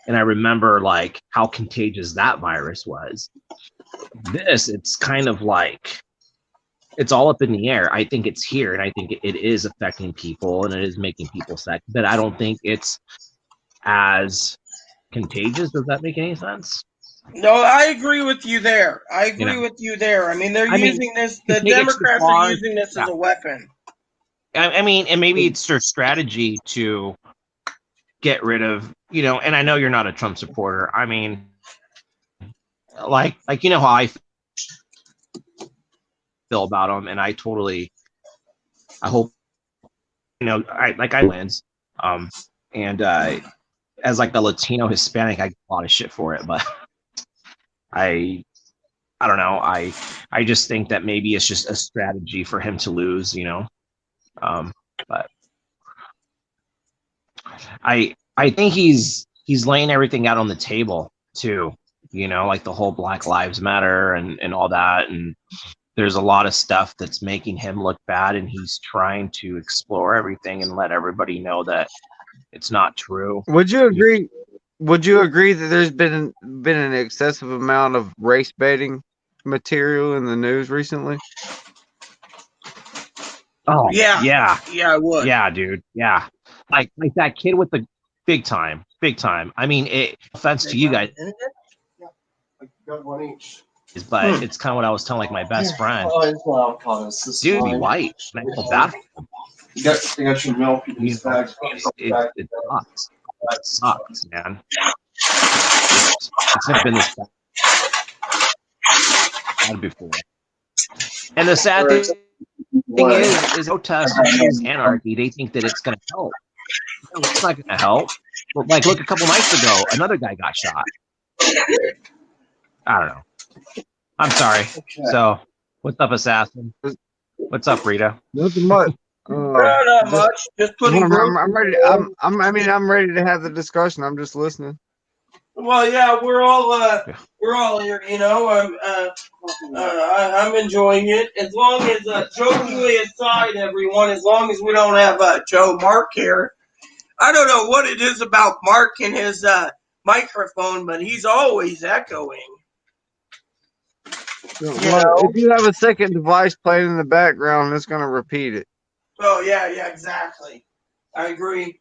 And I remember like how contagious that virus was. It's kind of like it's all up in the air. I think it's here, and I think it is affecting people, and it is making people sick. But I don't think it's as contagious. Does that make any sense? No, I agree with you there. I You agree know, with you there. I mean, they're I mean, using this. to The take it too Democrats are far, using this as yeah. a weapon. I mean, and maybe it's their strategy to get rid of, and I know you're not a Trump supporter. I mean, like you know how I feel about him, and I hope I wins. And as like the Latino Hispanic, I get a lot of shit for it, but I don't know. I just think that maybe it's just a strategy for him to lose, but I think he's laying everything out on the table too, like the whole Black Lives Matter and all that, and there's a lot of stuff that's making him look bad, and he's trying to explore everything and let everybody know that it's not true. Would you agree? Would you agree that there's been an excessive amount of race baiting material in the news recently? Oh Yeah, I would. yeah, dude, yeah, like that kid with the big time. I mean, offense to you guys, Got one each. but it's kind of what I was telling like my best friend. Oh, it's not avocados. Dude, be white. And I feel bad. You got your milk in these bags. It sucks. It sucks, man. It's never been this bad before. And the sad thing is protest is anarchy. They think that it's going to help. No, it's not going to help. But like, look, a couple nights ago, another guy got shot. I don't know. I'm sorry. Okay. So, what's up, Assassin? What's up, Rita? Nothing much. Not much. Just putting. I'm ready. I'm ready to have the discussion. I'm just listening. Well, yeah, we're all here. I'm enjoying it. As long as jokingly aside, everyone. As long as we don't have Joe Mark here. I don't know what it is about Mark and his microphone, but he's always echoing. If you have a second device playing in the background, it's going to repeat it. Oh, yeah, exactly. I agree.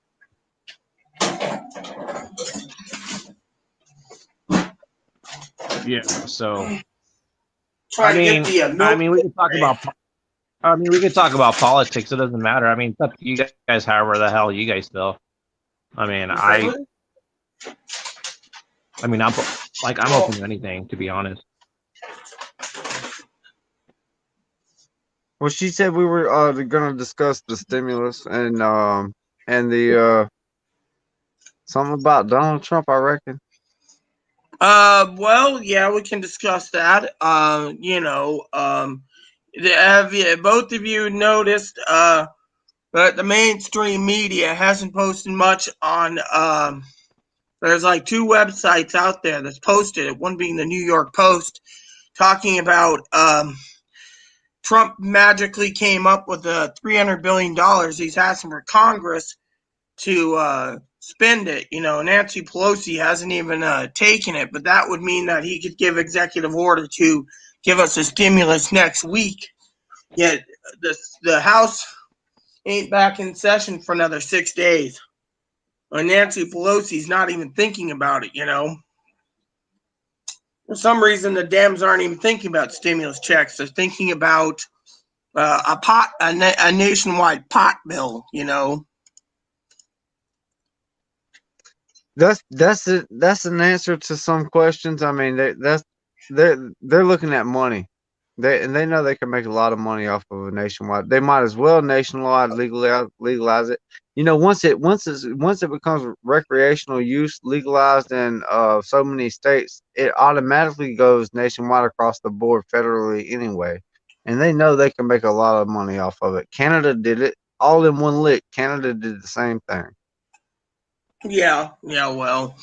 Yeah. So, Try to get the we can talk about. We can talk about politics. It doesn't matter. I mean, it's up to you guys. However the hell you guys feel. I mean, I'm open to anything, to be honest. Well, she said we were going to discuss the stimulus and the something about Donald Trump, I reckon. Well, yeah, we can discuss that. Have both of you noticed that the mainstream media hasn't posted much on there's like two websites out there that's posted it, one being the New York Post, talking about Trump magically came up with $300 billion he's asking for Congress to spend it. Nancy Pelosi hasn't even taken it, but that would mean that he could give executive order to give us a stimulus next week. Yet the House ain't back in session for another 6 days. And Nancy Pelosi's not even thinking about it, For some reason, the Dems aren't even thinking about stimulus checks. They're thinking about a nationwide pot bill, That's an answer to some questions. I mean, they're looking at money. They know they can make a lot of money off of a nationwide. They might as well nationwide legalize it. Once it becomes recreational use legalized in so many states, it automatically goes nationwide across the board federally anyway. And they know they can make a lot of money off of it. Canada did it all in one lick. Canada did the same thing. Yeah. Well,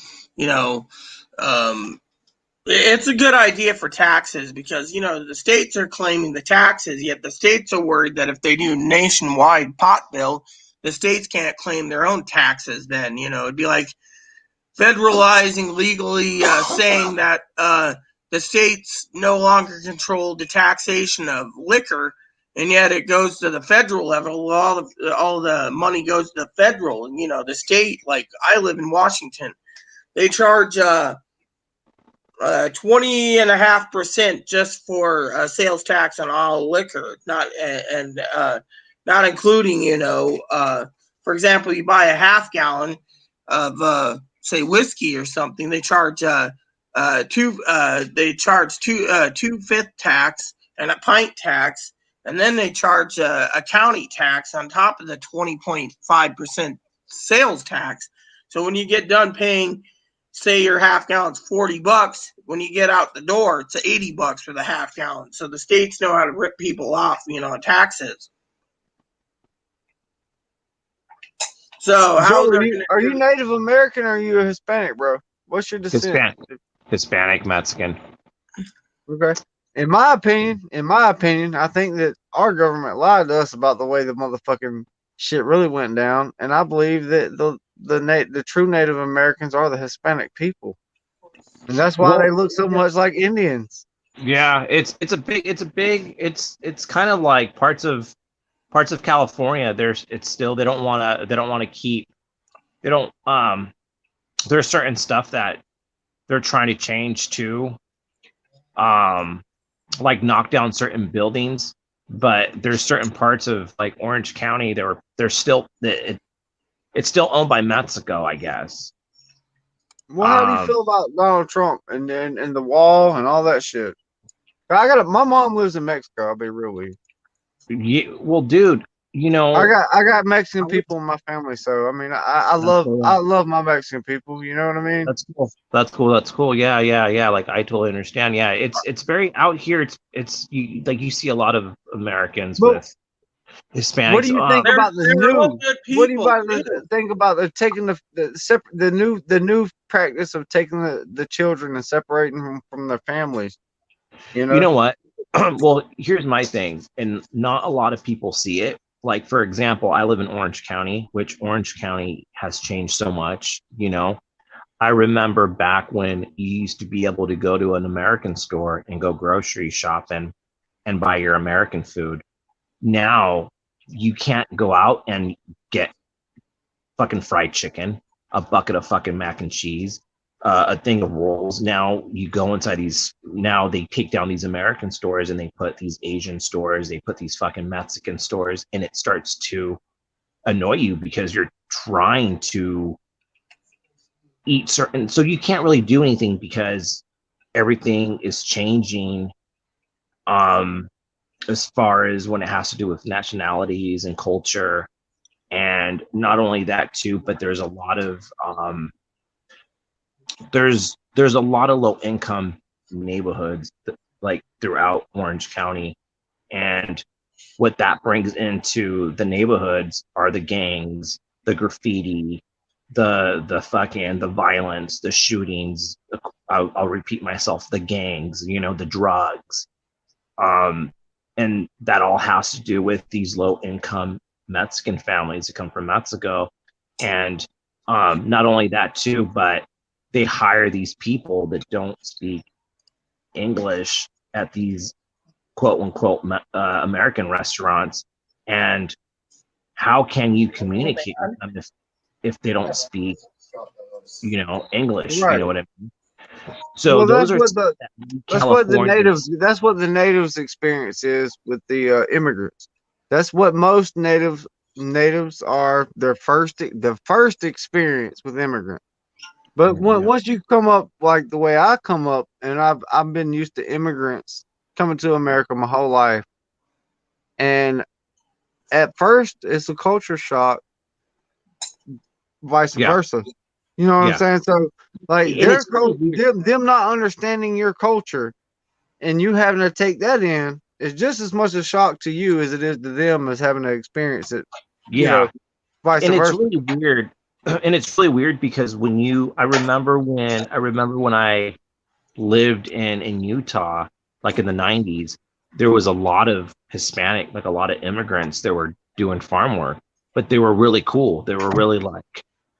it's a good idea for taxes because, the states are claiming the taxes, yet the states are worried that if they do nationwide pot bill, the states can't claim their own taxes then. It'd be like federalizing legally, saying that the states no longer control the taxation of liquor, and yet it goes to the federal level. All the money goes to the federal, and the state. Like I live in Washington, they charge 20.5% just for sales tax on all liquor, not including for example, you buy a half gallon of say whiskey or something, they charge two fifth tax and a pint tax, and then they charge a county tax on top of the 20.5% sales tax. So when you get done paying, say your half gallon's $40, when you get out the door, it's $80 for the half gallon. So the states know how to rip people off, on taxes. So how Joe, are you Native American or are you a Hispanic, bro? What's your descent? Hispanic Mexican. Okay. In my opinion, I think that our government lied to us about the way the motherfucking shit really went down, and I believe that the true Native Americans are the Hispanic people, and that's why they look so much like Indians. Yeah, it's kind of like parts of California. There's certain stuff that they're trying to change too, like knock down certain buildings, but there's certain parts of like Orange County it's still owned by Mexico, I guess. Well, how do you feel about Donald Trump and the wall and all that shit? My mom lives in Mexico. I'll be real with you. Well, dude, I got Mexican people in my family, so I mean, I love my Mexican people. You know what I mean? That's cool. Yeah. Like I totally understand. Yeah, it's very out here. You see a lot of Americans with Hispanics. What do you think about the new? What do you think about taking the new practice of taking the children and separating them from their families? You know what? Well, here's my thing, and not a lot of people see it. Like, for example, I live in Orange County, which Orange County has changed so much. I remember back when you used to be able to go to an American store and go grocery shopping and buy your American food. Now you can't go out and get fucking fried chicken, a bucket of fucking mac and cheese, a thing of rolls. Now you go inside now they take down these American stores and they put these Asian stores, they put these fucking Mexican stores, and it starts to annoy you because you're trying to eat certain, so you can't really do anything because everything is changing as far as when it has to do with nationalities and culture. And not only that too, but there's a lot of there's a lot of low income neighborhoods like throughout Orange County, and what that brings into the neighborhoods are the gangs, the graffiti, the violence, the shootings. I'll repeat myself, the gangs, the drugs, and that all has to do with these low income Mexican families that come from Mexico. And not only that too, but they hire these people that don't speak English at these quote unquote American restaurants. And how can you communicate with them if they don't speak, English? Right. You know what I mean? So those are that's what the natives experience is with the immigrants. That's what most natives are, the first experience with immigrants. But once you come up like the way I come up, and I've been used to immigrants coming to America my whole life, and at first it's a culture shock, vice versa. You know what I'm saying? So like them not understanding your culture and you having to take that in is just as much a shock to you as it is to them as having to experience it. Vice versa. It's really weird. And it's really weird because I remember when I lived in Utah, like in the 90s, there was a lot of Hispanic, like a lot of immigrants that were doing farm work. but they were really cool. They were really like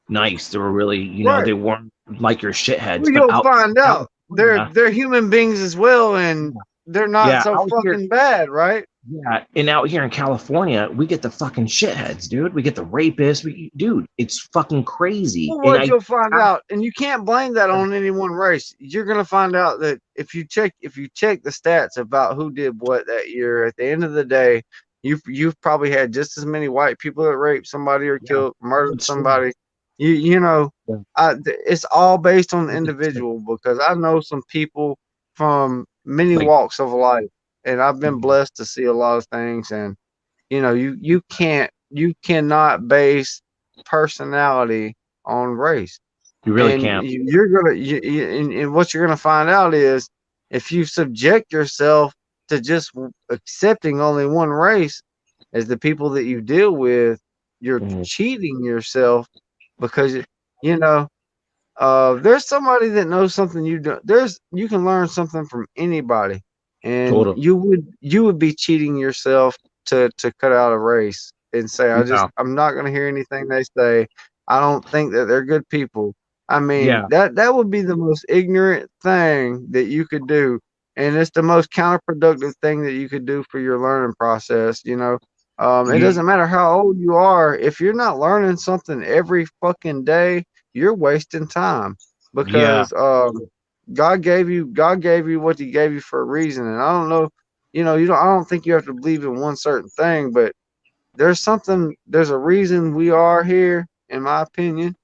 nice. They were really, Right. they weren't like your shitheads. Well, But you'll out find out California, they're human beings as well, and they're not yeah, so out here, fucking bad, right? yeah, and out here in California, we get the fucking shitheads, dude. We get the rapists. Dude, it's fucking crazy. Well, And what you'll find out, and you can't blame that on any one race. You're gonna find out that if you check the stats about who did what that year, at the end of the day, you've probably had just as many white people that raped somebody or yeah, killed, murdered it's true. somebody. You know, Yeah, it's all based on the it's true. individual, because I know some people from many Like, walks of life, and I've been blessed to see a lot of things. And you cannot base personality on race. you really And can't. you're gonna and what you're gonna find out is, if you subject yourself to just accepting only one race as the people that you deal with, you're Mhm. cheating yourself, because you know there's somebody that knows something you don't. You can learn something from anybody, and Totally. you would be cheating yourself to cut out a race and say, Yeah. I'm not going to hear anything they say. I don't think that they're good people. I mean, Yeah. that would be the most ignorant thing that you could do, and it's the most counterproductive thing that you could do for your learning process. It You, doesn't matter how old you are, if you're not learning something every fucking day, you're wasting time, yeah. because God gave you what he gave you for a reason. And I don't know, I don't think you have to believe in one certain thing, but there's a reason we are here, in my opinion.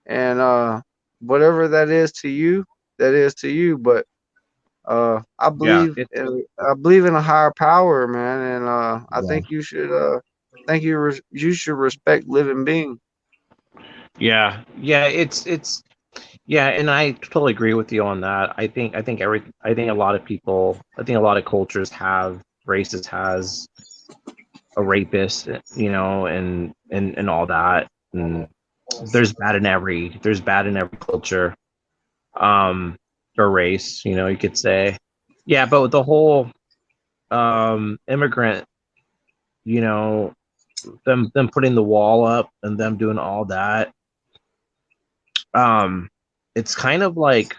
And whatever that is to you, that is to you. But Yeah. I believe in a higher power, man. And I Yeah. think you should respect living beings. Yeah. Yeah. It's yeah, and I totally agree with you on that. I think a lot of people, I think a lot of cultures have races has a rapist, and all that. And there's bad in every culture, um, or race, you could say. Yeah, but with the whole immigrant, you know, them putting the wall up and them doing all that, um, it's kind of like,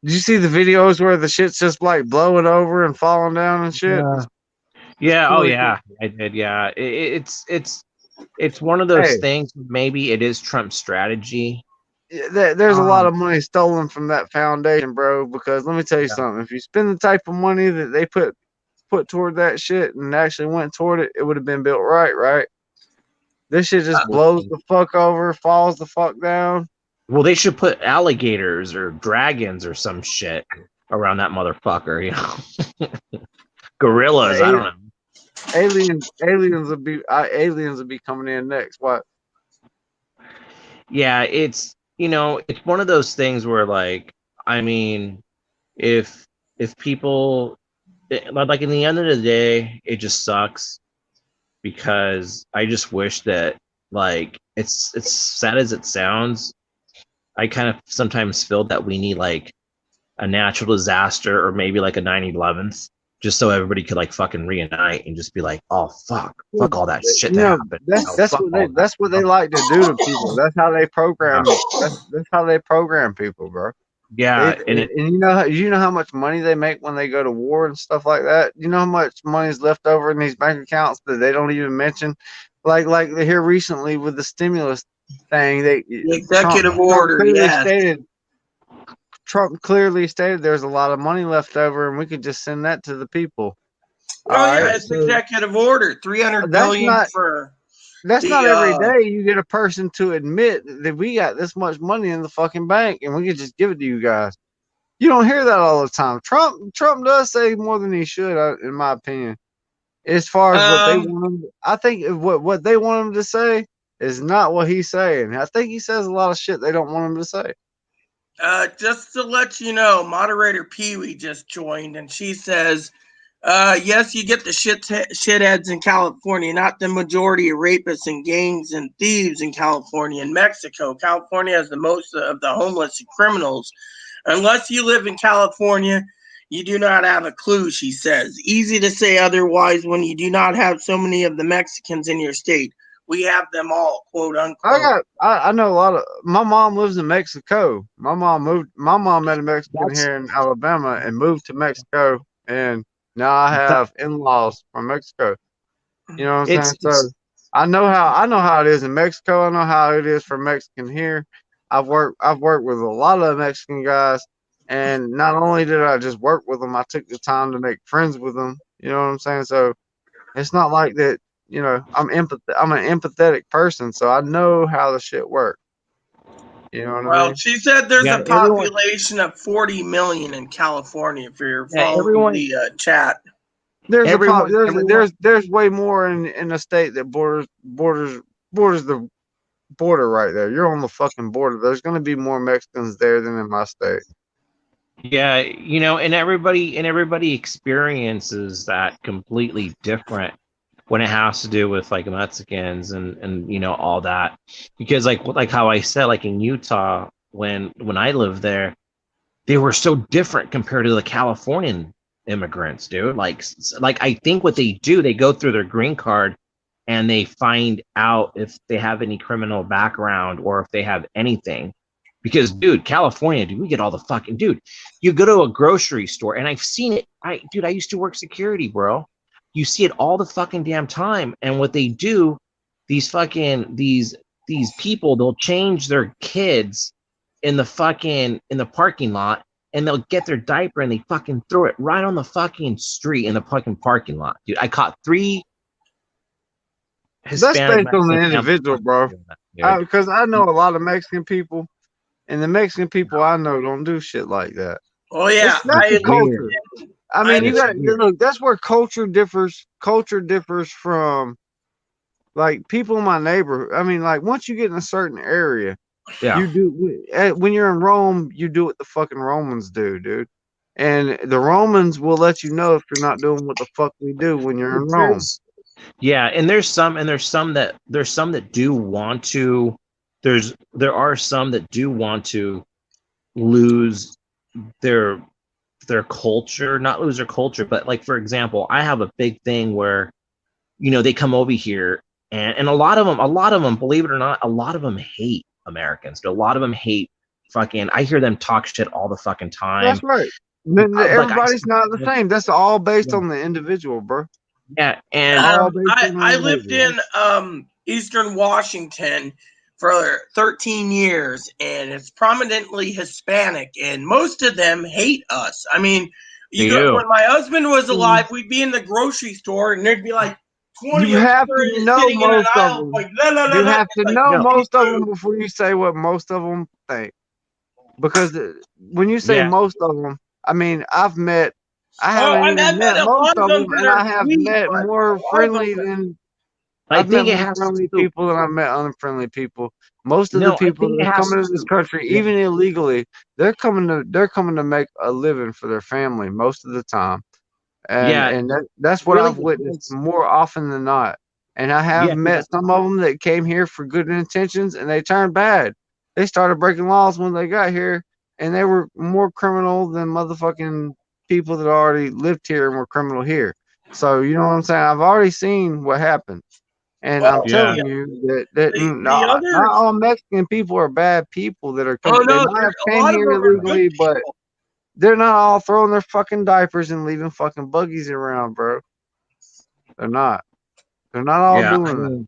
Did you see the videos where the shit's just like blowing over and falling down and shit? yeah, yeah, oh Really cool. yeah, I did, yeah. It's one of those Hey, things. Maybe it is Trump's strategy. there's a lot Um, of money stolen from that foundation, bro. Because let me tell you yeah, something: if you spend the type of money that they put toward that shit and actually went toward it, it would have been built right, right? This shit just blows the fuck over, falls the fuck down. well, they should put alligators or dragons or some shit around that motherfucker. Gorillas. I don't A- know. aliens will be coming in next. What? Yeah, it's one of those things where, like, I mean, if people, like, in the end of the day, it just sucks, because I just wish that, like, it's sad as it sounds. I kind of sometimes feel that we need, like, a natural disaster, or maybe like a 9/11th, just so everybody could, like, fucking reunite and just be like, oh Well, fuck all that shit that happened. Fuck all that. that's what they like to do to people. That's how they Yeah, program. That's how they program people, bro. yeah, and it, And you know how much money they make when they go to war and stuff like that. You know how much money is left over in these bank accounts that they don't even mention. Like here recently with the stimulus thing, The executive order, Clearly yes. stated. Trump clearly stated there's a lot of money left over, and we could just send that to the people. All Oh yeah, right, it's so executive order. 300 that's billion not for that's the not every day you get a person to admit that we got this much money in the fucking bank and we could just give it to you guys. You don't hear that all the time. Trump does say more than he should, in my opinion. As far as what they um want him, I think what they want him to say is not what he's saying. I think he says a lot of shit they don't want him to say. just to let you know, moderator Pee Wee just joined, and she says, yes, you get the shitheads in California, not the majority of rapists and gangs and thieves in California and Mexico. California has the most of the homeless and criminals. Unless you live in California, you do not have a clue, she says. Easy to say otherwise when you do not have so many of the Mexicans in your state. we have them all, quote unquote. I know a lot of. My mom lives in Mexico. My mom met a Mexican That's here in Alabama and moved to Mexico, and now I that, have in-laws from Mexico. You know what I'm saying? So it's I know how it is in Mexico. I know how it is for Mexican here. I've worked with a lot of Mexican guys, and not only did I just work with them, I took the time to make friends with them. You know what I'm saying? So it's not like that. You know, I'm an empathetic person, so I know how the shit works. You know what I Well, mean? she said there's yeah, a everyone, population of 40 million in California. If you're yeah, following everyone, the chat, everyone. There's way more in a state that borders the border right there. You're on the fucking border. There's gonna be more Mexicans there than in my state. Yeah, and everybody experiences that completely different when it has to do with like Mexicans and all that. Because like how I said, like in Utah, when I lived there, they were so different compared to the Californian immigrants, dude. Like I think what they do, they go through their green card and they find out if they have any criminal background or if they have anything. Because, dude, California, dude, we get all the fucking dude. You go to a grocery store, and I've seen it. I used to work security, bro. You see it all the fucking damn time. And what they do, these people, they'll change their kids in the parking lot, and they'll get their diaper and they fucking throw it right on the fucking street in the fucking parking lot, dude. I caught 3 That's Hispanic based on the Mexican families individual, bro. doing that, dude. Because I know a lot of Mexican people, and the Mexican people I know don't do shit like that. oh yeah, That's I a lived Weird. culture. I I mean, you It's got weird. look. That's where culture differs. Culture differs from like people in my neighborhood. I mean, like once you get in a certain area, Yeah. you do when you're in Rome, you do what the fucking Romans do, dude. And the Romans will let you know if you're not doing what the fuck we do when you're in Rome. There's Yeah, and there's some that do want to there are some that do want to lose their culture, not lose their culture, but like for example, I have a big thing where they come over here, and a lot of them, believe it or not, a lot of them hate Americans. A lot of them hate fucking I hear them talk shit all the fucking time. That's right. Like I Everybody's not the same. That's all based yeah, on the individual, bro. yeah, and All based on the I lived individual. in Eastern Washington for 13 years, and it's prominently Hispanic, and most of them hate us. I mean, they you go do. when my husband was Mm. alive, we'd be in the grocery store, and there'd be like 20 You of us have to know sitting in an most of aisle, them. like la la la You la, have to like know No, most of them food. before you say what most of them think. Because when you say yeah, most of them, I mean I Oh, haven't I even met met a most lot of of them them, that and are I have sweet, met but more a lot of them friendly that than I I've met think it more has friendly to. people than I've met unfriendly people. Most of the No, I people think that it are has coming to this to. country, Yeah, even illegally, they're coming to make a living for their family most of the time. And yeah, that's it what really I've witnessed depends. more often than not. And I have Yeah, met some of them that came here for good intentions and they turned bad. They started breaking laws when they got here, and they were more criminal than motherfucking people that already lived here and were criminal here. So you know what I'm saying? I've already seen what happened, and I'm well, yeah, telling you that the not others. all Mexican people are bad people that are Oh coming. They no, might have a came lot of here them are good illegally, but people. they're not all throwing their fucking diapers and leaving fucking buggies around, bro. They're not. They're not all yeah. doing that.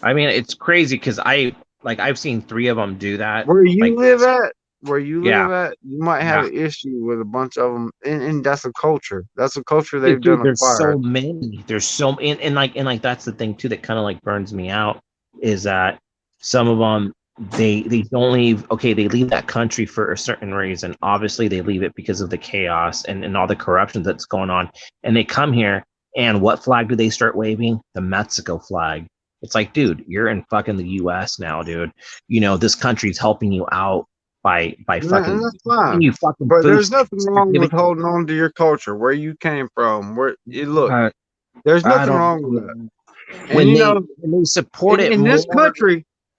I mean, it's crazy because I've seen 3 of them do that. Where you Like, live at, where you yeah, live at, you might have yeah. an issue with a bunch of them, and that's a culture. That's a culture they've Dude, done there's acquired. so many. There's so and that's the thing too that kind of like burns me out is that some of them they don't leave. Okay, they leave that country for a certain reason. Obviously, they leave it because of the chaos and all the corruption that's going on, and they come here. And what flag do they start waving? The Mexico flag. It's like, dude, you're in fucking the U.S. now, dude. This country's helping you out by And fucking that's giving fine. you fucking But food there's nothing stamps. They're wrong with giving holding on to your culture, where you came from. Where you look, uh, there's I nothing don't wrong with that. And when you they know, when they support it more.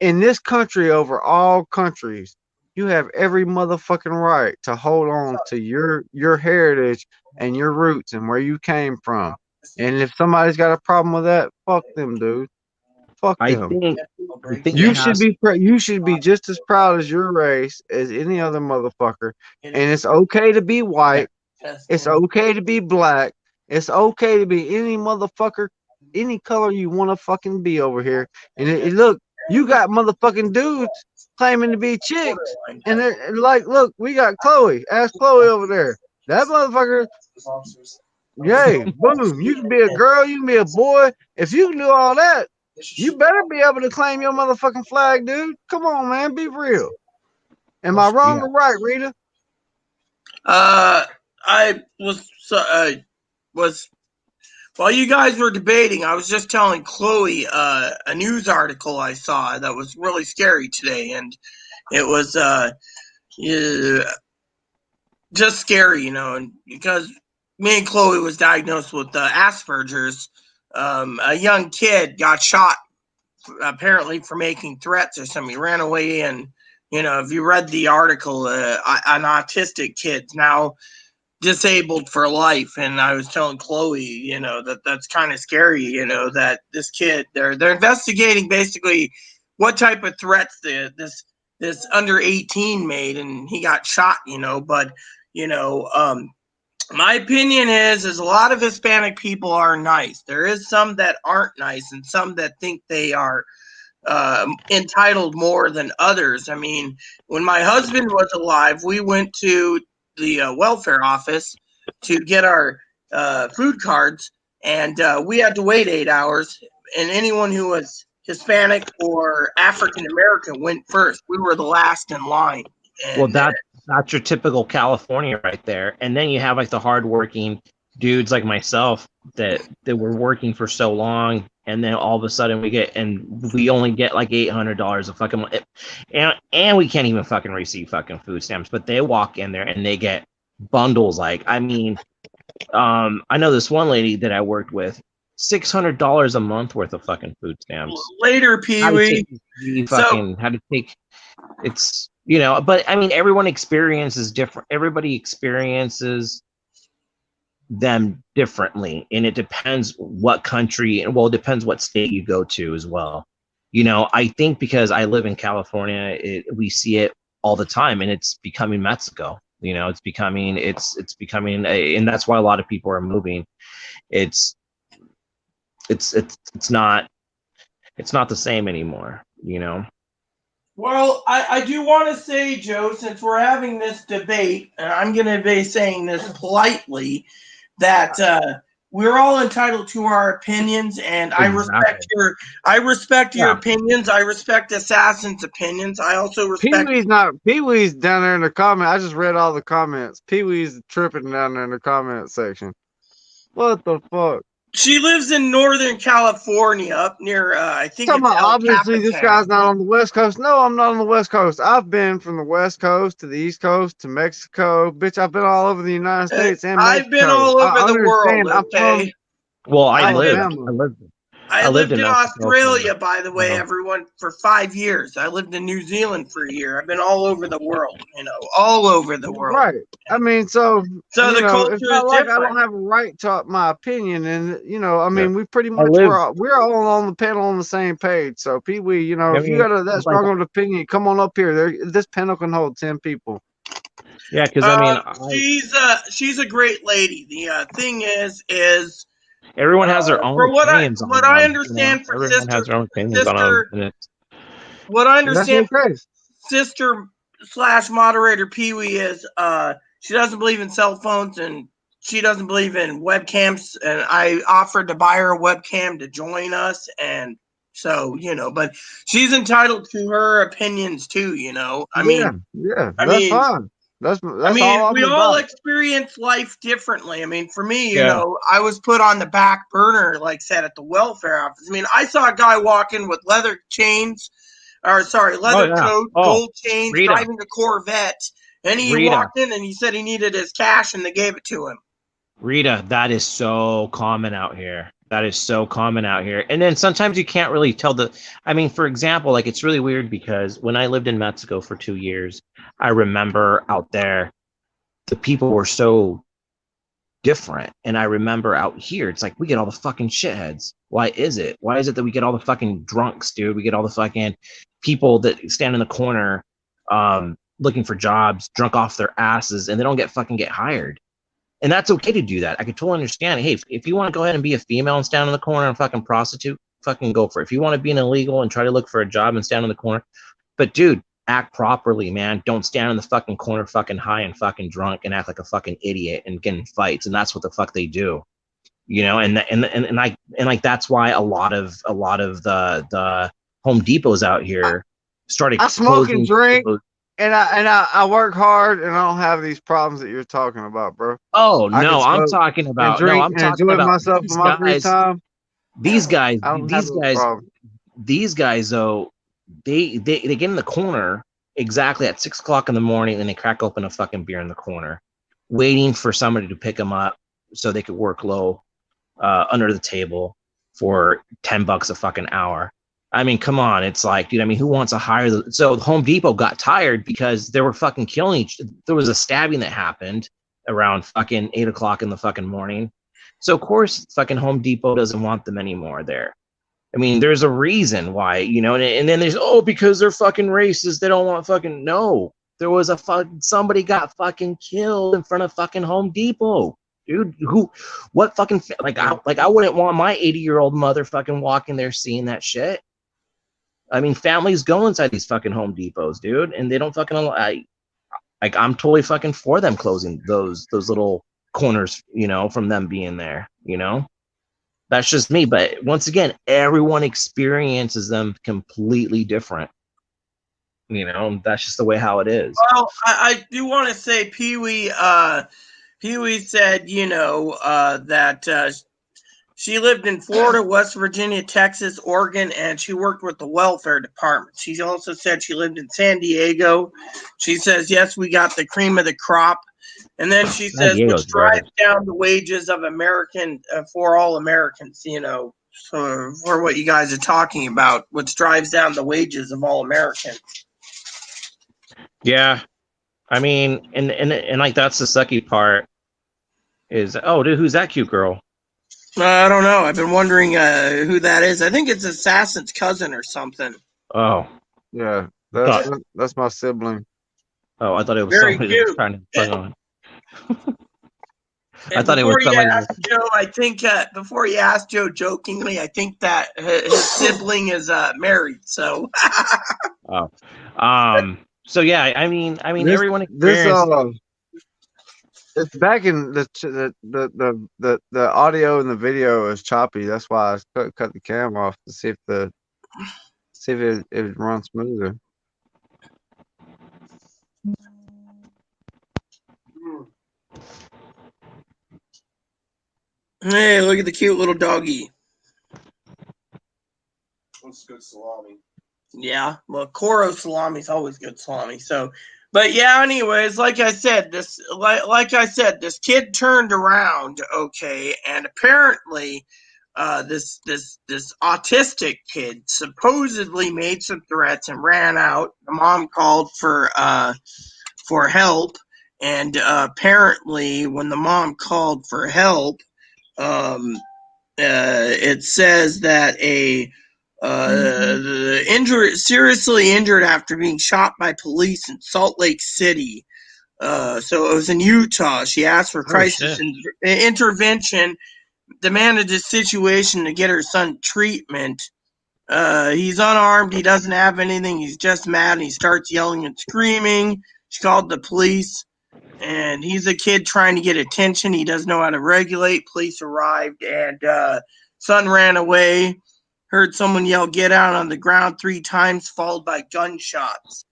in this country over all countries, you have every motherfucking right to hold on to your heritage and your roots and where you came from. And if somebody's got a problem with that, fuck them, dude. Fuck I them. think it You has. should be just as proud as your race as any other motherfucker. And it's okay to be white. It's okay to be black. It's okay to be any motherfucker, any color you want to fucking be over here. And look, you got motherfucking dudes claiming to be chicks, and they're like, look, we got Chloe. Ask Chloe over there. That motherfucker, yay, boom. You can be a girl, you can be a boy. If you can do all that, you better be able to claim your motherfucking flag, dude. Come on, man, be real. Am I wrong or right, Rita? I was while you guys were debating, I was just telling Chloe a news article I saw that was really scary today, and it was just scary, and because me and Chloe was diagnosed with Asperger's, a young kid got shot apparently for making threats or something. He ran away, and if you read the article, an autistic kid now disabled for life. And I was telling Chloe, that's kind of scary, that this kid, they're investigating basically what type of threats this under 18 made, and he got shot, but my opinion is a lot of Hispanic people are nice. There is some that aren't nice, and some that think they are entitled more than others. I mean, when my husband was alive, we went to the welfare office to get our food cards, and we had to wait 8 hours. And anyone who was Hispanic or African American went first. We were the last in line. And, Well, that's your typical California right there. And then you have like the hardworking dudes like myself that were working for so long, and then all of a sudden we only get like $800 a fucking, and we can't even fucking receive fucking food stamps. But they walk in there and they get bundles. Like, I mean, I know this one lady that I worked with, $600 a month worth of fucking food stamps. Later, Pee Wee. How to take it's. But I mean, everyone experiences different. Everybody experiences them differently, and it depends what country, and well, it depends what state you go to as well. I think because I live in California, we see it all the time, and it's becoming Mexico. It's becoming, and that's why a lot of people are moving. It's not the same anymore. Well, I do want to say, Joe, since we're having this debate, and I'm going to be saying this politely, that we're all entitled to our opinions, and I respect your opinions. I respect Assassin's opinions. I also respect. Pee Wee's down there in the comment. I just read all the comments. Pee Wee's tripping down there in the comment section. What the fuck? She lives in Northern California, up near, I think it's El obviously Capitan. This guy's not on the West Coast. No, I'm not on the West Coast. I've been from the West Coast to the East Coast to Mexico. Bitch, I've been all over the United States and Mexico. I've been all over the world, okay? Well, I lived in Mexico Australia, by the way, everyone, for 5 years. I lived in New Zealand for a year. I've been all over the world, all over the world. Right. I mean, so the culture it's not is like different. I don't have a right to my opinion, and I mean, we pretty much we're all on the panel on the same page. So, Pee Wee, if you got that strong of an opinion, come on up here. This panel can hold 10 people. Yeah, because I mean, she's a great lady. The thing is everyone has their own opinions. What I understand for everyone has their own opinions on them. What I understand for sister / moderator Pee Wee is she doesn't believe in cell phones, and she doesn't believe in webcams. And I offered to buy her a webcam to join us, and so but she's entitled to her opinions too. I mean, that's fine. That's all we all experience life differently. I mean, for me, I was put on the back burner, like said, at the welfare office. I mean, I saw a guy walking with leather coat, gold chains, driving a Corvette, and he walked in and he said he needed his cash, and they gave it to him. Rita, that is so common out here. And then sometimes you can't really tell for example, like, it's really weird because when I lived in Mexico for 2 years, I remember out there, the people were so different. And I remember out here, it's like we get all the fucking shitheads. Why is it? Why is it that we get all the fucking drunks, dude? We get all the fucking people that stand in the corner looking for jobs, drunk off their asses, and they don't get hired. And that's okay to do that. I could totally understand it. Hey, if you want to go ahead and be a female and stand in the corner and fucking prostitute, fucking go for it. If you want to be an illegal and try to look for a job and stand in the corner, but dude, act properly, man. Don't stand in the fucking corner fucking high and fucking drunk and act like a fucking idiot and get in fights. And that's what the fuck they do. You know, and like that's why a lot of the Home Depots out here started I smoke and drink. stores. And I work hard, and I don't have these problems that you're talking about, bro. Oh I can no, I'm smoke talking and about drink no, I'm and talking enjoy about myself in my free time. These guys, I don't have those problems. these guys though, they get in the corner exactly at 6 o'clock in the morning, and they crack open a fucking beer in the corner, waiting for somebody to pick them up so they could work low under the table for $10 a fucking hour. I mean, come on. It's like, dude, I mean, who wants to hire so Home Depot got tired because they were fucking killing there was a stabbing that happened around fucking 8 o'clock in the fucking morning. So of course fucking Home Depot doesn't want them anymore there. I mean, there's a reason why, you know, and then there's, because they're fucking racist. They don't want fucking, no. There was somebody got fucking killed in front of fucking Home Depot. Dude, what fucking, I wouldn't want my 80-year-old mother fucking walking there seeing that shit. I mean, families go inside these fucking Home Depots, dude, and they don't fucking, I'm totally fucking for them closing those little corners, you know, from them being there, you know? That's just me. But once again, everyone experiences them completely different. You know, that's just the way how it is. Well, I do want to say Pee-wee said, you know, that she lived in Florida, West Virginia, Texas, Oregon, and she worked with the welfare department. She also said she lived in San Diego. She says, yes, we got the cream of the crop. And then she says, which drives down the wages of for all Americans, you know, for what you guys are talking about, which drives down the wages of all Americans. Yeah. I mean, and like, that's the sucky part is, oh, dude, who's that cute girl? I don't know. I've been wondering who that is. I think it's Assassin's cousin or something. Oh. Yeah, that's my sibling. Oh, I thought it was Very somebody cute. that was trying to plug on. I thought it was somebody. Joe, I think before you asked Joe jokingly, I think that his sibling is married. So. Oh. So yeah, I mean, everyone experienced. It's back in the audio and the video is choppy. That's why I cut the camera off to see if it runs smoother. Hey, look at the cute little doggy. That's good salami. Yeah, well, Coro salami is always good salami. So, but yeah, anyways, like I said, this kid turned around, okay, and apparently, this autistic kid supposedly made some threats and ran out. The mom called for help, and apparently, when the mom called for help, it says that seriously injured after being shot by police in Salt Lake City. So it was in Utah. She asked for crisis intervention, demanded the situation to get her son treatment. He's unarmed. He doesn't have anything. He's just mad. And he starts yelling and screaming. She called the police. And he's a kid trying to get attention. He doesn't know how to regulate. Police arrived, and son ran away. Heard someone yell, "Get out," on the ground 3 times, followed by gunshots.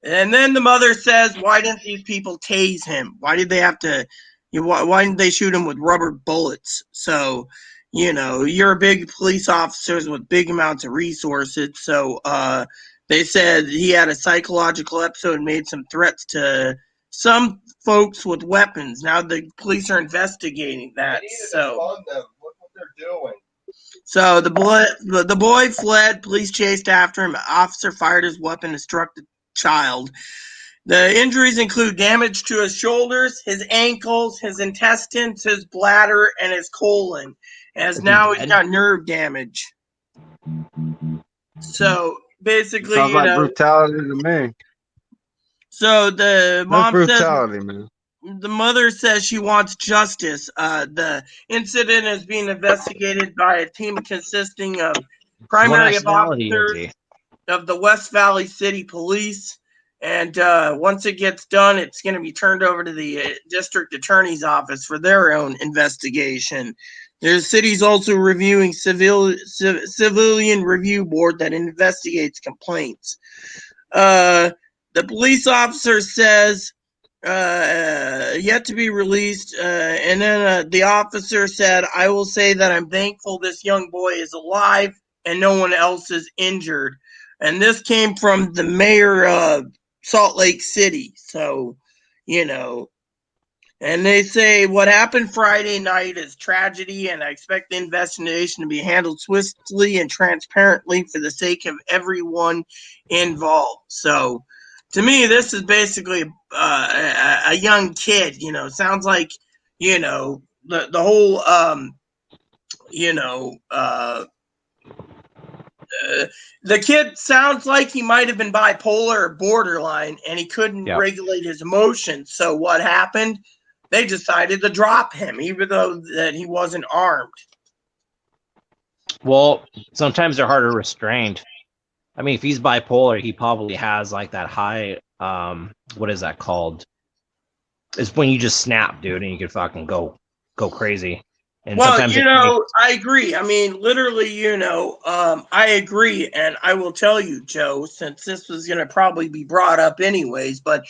And then the mother says, why didn't these people tase him? Why did they have to, why didn't they shoot him with rubber bullets? So, you know, you're a big police officers with big amounts of resources. So they said he had a psychological episode and made some threats to some folks with weapons. Now the police are investigating that. So fund them. Look what they're doing. So the boy fled. Police chased after him. Officer fired his weapon and struck the child. The injuries include damage to his shoulders, his ankles, his intestines, his bladder, and his colon. As Is he now he's dead? got nerve damage. So basically, Sounds like brutality to me. So the That's mom says brutality, man. the mother says she wants justice. The incident is being investigated by a team consisting of What primary nationality is officers he? of the West Valley City Police. And once it gets done, it's going to be turned over to the district attorney's office for their own investigation. The city's also reviewing civilian review board that investigates complaints. The police officer says yet to be released. And then the officer said, I will say that I'm thankful this young boy is alive and no one else is injured. And this came from the mayor of Salt Lake City. So, and they say what happened Friday night is tragedy, and I expect the investigation to be handled swiftly and transparently for the sake of everyone involved. So, to me, this is basically a young kid. Sounds like the whole the kid sounds like he might have been bipolar or borderline, and he couldn't regulate his emotions. So what happened? They decided to drop him, even though that he wasn't armed. Well, sometimes they're harder restrained. I mean, if he's bipolar, he probably has like that high. What is that called? It's when you just snap, dude, and you can fucking go crazy. And well, sometimes I agree. I mean, literally, I agree, and I will tell you, Joe, since this was going to probably be brought up anyways, but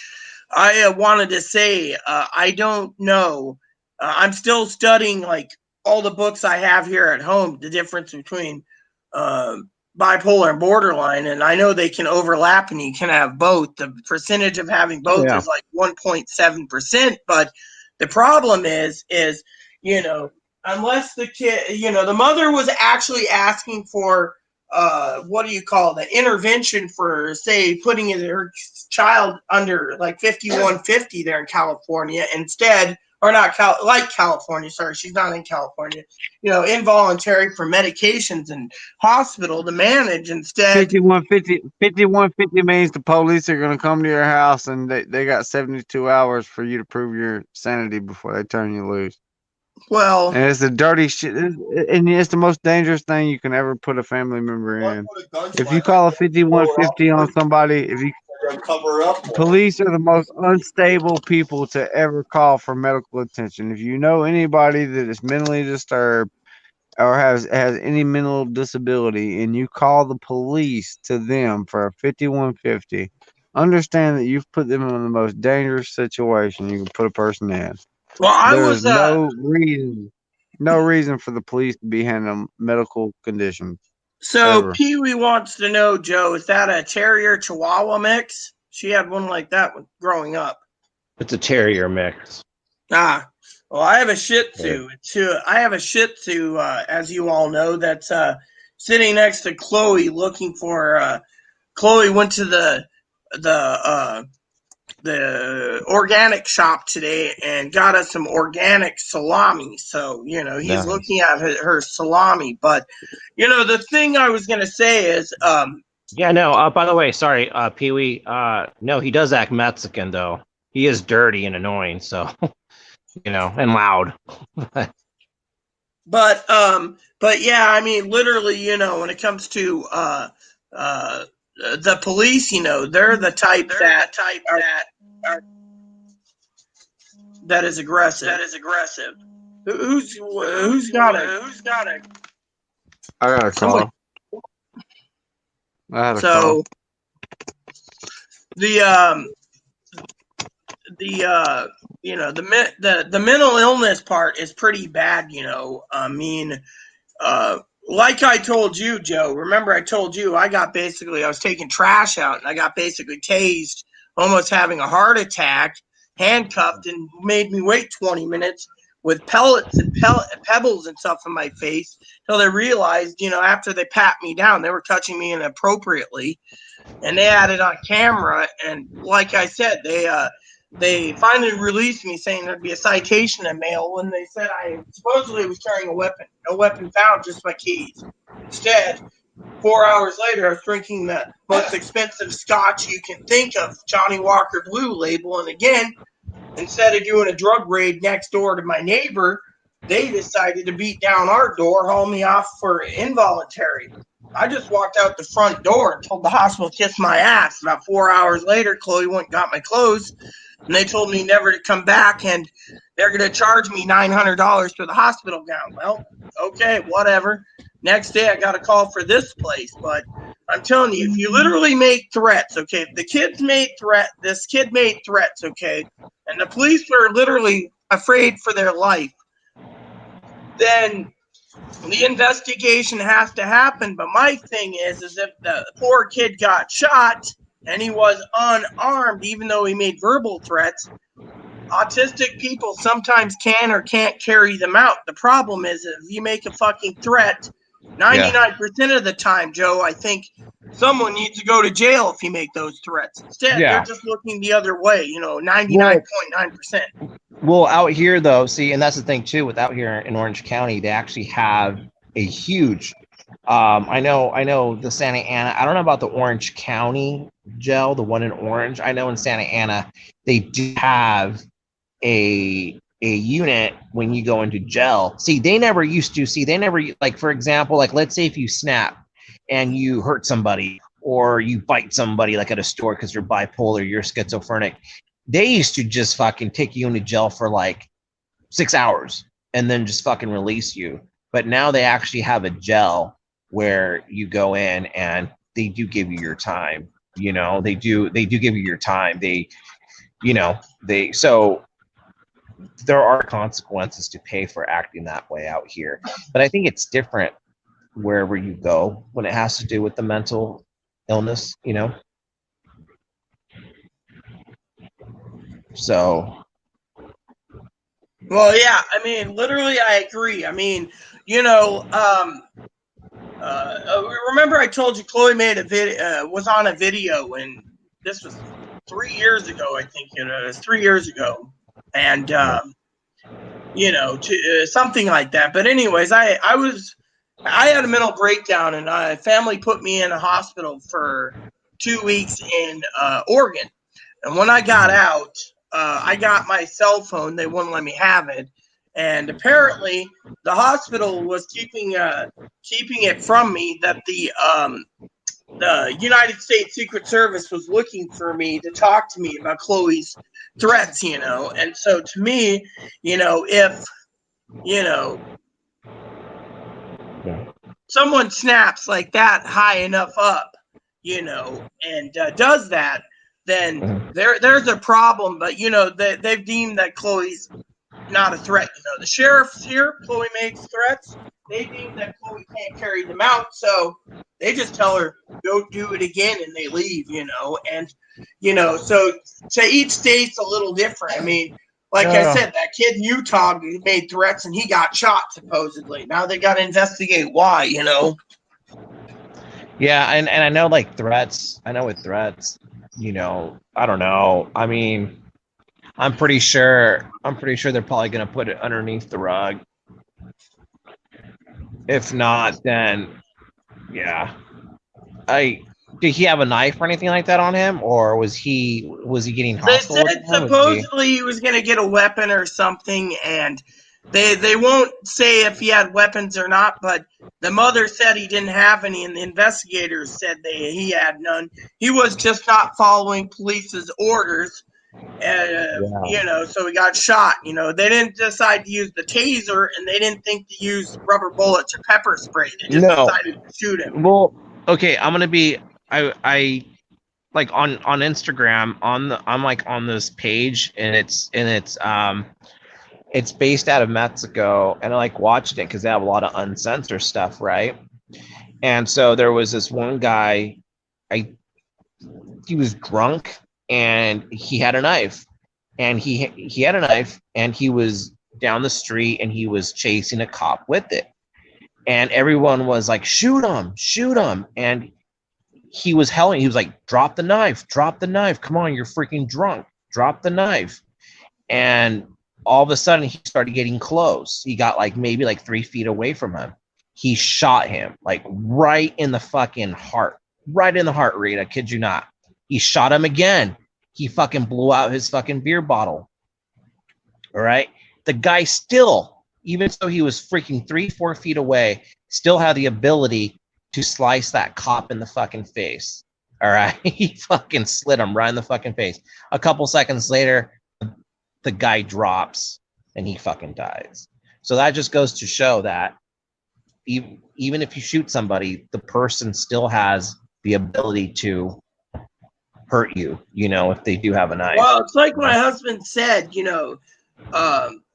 I wanted to say I don't know. I'm still studying like all the books I have here at home, the difference between bipolar and borderline, and I know they can overlap and you can have both. The percentage of having both is like 1.7%, but the problem is unless the kid, the mother was actually asking for what do you call the intervention for, say, putting her child under like 5150 there in California instead, or not like California. Sorry, she's not in California. Involuntary for medications and hospital to manage instead. 5150 means the police are going to come to your house and they got 72 hours for you to prove your sanity before they turn you loose. Well, and it's the dirty shit, and it's the most dangerous thing you can ever put a family member in. If you call a 5150 on somebody, police are the most unstable people to ever call for medical attention. If you know anybody that is mentally disturbed or has any mental disability and you call the police to them for a 5150, understand that you've put them in the most dangerous situation you can put a person in. Well, There's no reason for the police to be handling medical conditions. So Pee Wee wants to know, Joe, is that a Terrier Chihuahua mix? She had one like that growing up. It's a Terrier mix. Well, I have a Shih Tzu. I have a Shih Tzu, as you all know, that's sitting next to Chloe, looking for. Chloe went to the organic shop today and got us some organic salami. So, he's looking at her salami. But, the thing I was going to say is... yeah, no, by the way, sorry, Pee Wee. No, he does act Mexican, though. He is dirty and annoying, so, and loud. But yeah, I mean, literally, when it comes to the police, they're the type that is aggressive. Who's got it? I got a call. I had a call. The mental illness part is pretty bad. I mean, like I told you, Joe, remember I told you I was taking trash out and I got basically tased, almost having a heart attack, handcuffed, and made me wait 20 minutes with pellets and pebbles and stuff in my face until they realized, after they pat me down, they were touching me inappropriately. and they had it on camera. And like I said, they finally released me saying there'd be a citation in mail when they said I supposedly was carrying a weapon. No weapon found, just my keys. Instead, 4 hours later, I was drinking the most expensive scotch you can think of, Johnny Walker Blue label. And again, instead of doing a drug raid next door to my neighbor, they decided to beat down our door, haul me off for involuntary. I just walked out the front door and told the hospital to kiss my ass. About 4 hours later, Chloe went and got my clothes, and they told me never to come back, and they're going to charge me $900 for the hospital gown. Well, okay, whatever. Next day, I got a call for this place, but I'm telling you, if you literally make threats, okay, if the kids made this kid made threats, okay, and the police were literally afraid for their life, then the investigation has to happen. But my thing is if the poor kid got shot and he was unarmed, even though he made verbal threats, autistic people sometimes can or can't carry them out. The problem is if you make a fucking threat, 99% of the time, Joe, I think someone needs to go to jail if you make those threats. Instead, they're just looking the other way, 99.9%. Well, out here though, see, and that's the thing too, with out here in Orange County, they actually have a huge I know the Santa Ana, I don't know about the Orange County jail, the one in Orange. I know in Santa Ana they do have a unit when you go into jail. They never like, for example, like let's say if you snap and you hurt somebody or you bite somebody like at a store because you're bipolar, you're schizophrenic, they used to just fucking take you into jail for like 6 hours and then just fucking release you. But now they actually have a jail where you go in and they do give you your time. They do give you your time. So there are consequences to pay for acting that way out here. But I think it's different wherever you go when it has to do with the mental illness, So. Well, yeah, I mean, literally, I agree. I mean, remember I told you Chloe made a video, was on a video, and this was 3 years ago, I think it was 3 years ago, and something like that. But anyways, I had a mental breakdown, and my family put me in a hospital for 2 weeks in Oregon. And when I got out, I got my cell phone. They wouldn't let me have it. And apparently, the hospital was keeping it from me that the United States Secret Service was looking for me to talk to me about Chloe's threats, And so to me, if someone snaps like that high enough up, and does that, then there's a problem. But they've deemed that Chloe's not a threat. The sheriffs here, Chloe makes threats. They deem that Chloe can't carry them out, so they just tell her go do it again, and they leave. And so to each state's a little different. I mean, like I said, that kid in Utah made threats and he got shot supposedly. Now they got to investigate why. Yeah, and I know like threats. I know with threats, I don't know. I mean, I'm pretty sure they're probably gonna put it underneath the rug. If not, then yeah. Did he have a knife or anything like that on him, or was he getting hostile? They said supposedly he was gonna get a weapon or something, and they won't say if he had weapons or not, but the mother said he didn't have any, and the investigators said he had none. He was just not following police's orders, so he got shot. They didn't decide to use the taser, and they didn't think to use rubber bullets or pepper spray. They just decided to shoot him. Well, okay, I'm gonna be I like on Instagram I'm like on this page, and it's based out of Mexico, and I like watched it because they have a lot of uncensored stuff, right? And so there was this one guy, he was drunk and he had a knife, and he had a knife, and he was down the street and he was chasing a cop with it, and everyone was like, shoot him, and he was howling. He was like, drop the knife, come on, you're freaking drunk, drop the knife. And all of a sudden he started getting close. He got like maybe like 3 feet away from him. He shot him like right in the fucking heart, Reed. I kid you not. He shot him again. He fucking blew out his fucking beer bottle. All right. The guy still, even though he was freaking 3-4 feet away, still had the ability to slice that cop in the fucking face. All right. He fucking slit him right in the fucking face. A couple seconds later, the guy drops and he fucking dies. So that just goes to show that even if you shoot somebody, the person still has the ability to hurt you, if they do have a knife. Well, it's like my husband said,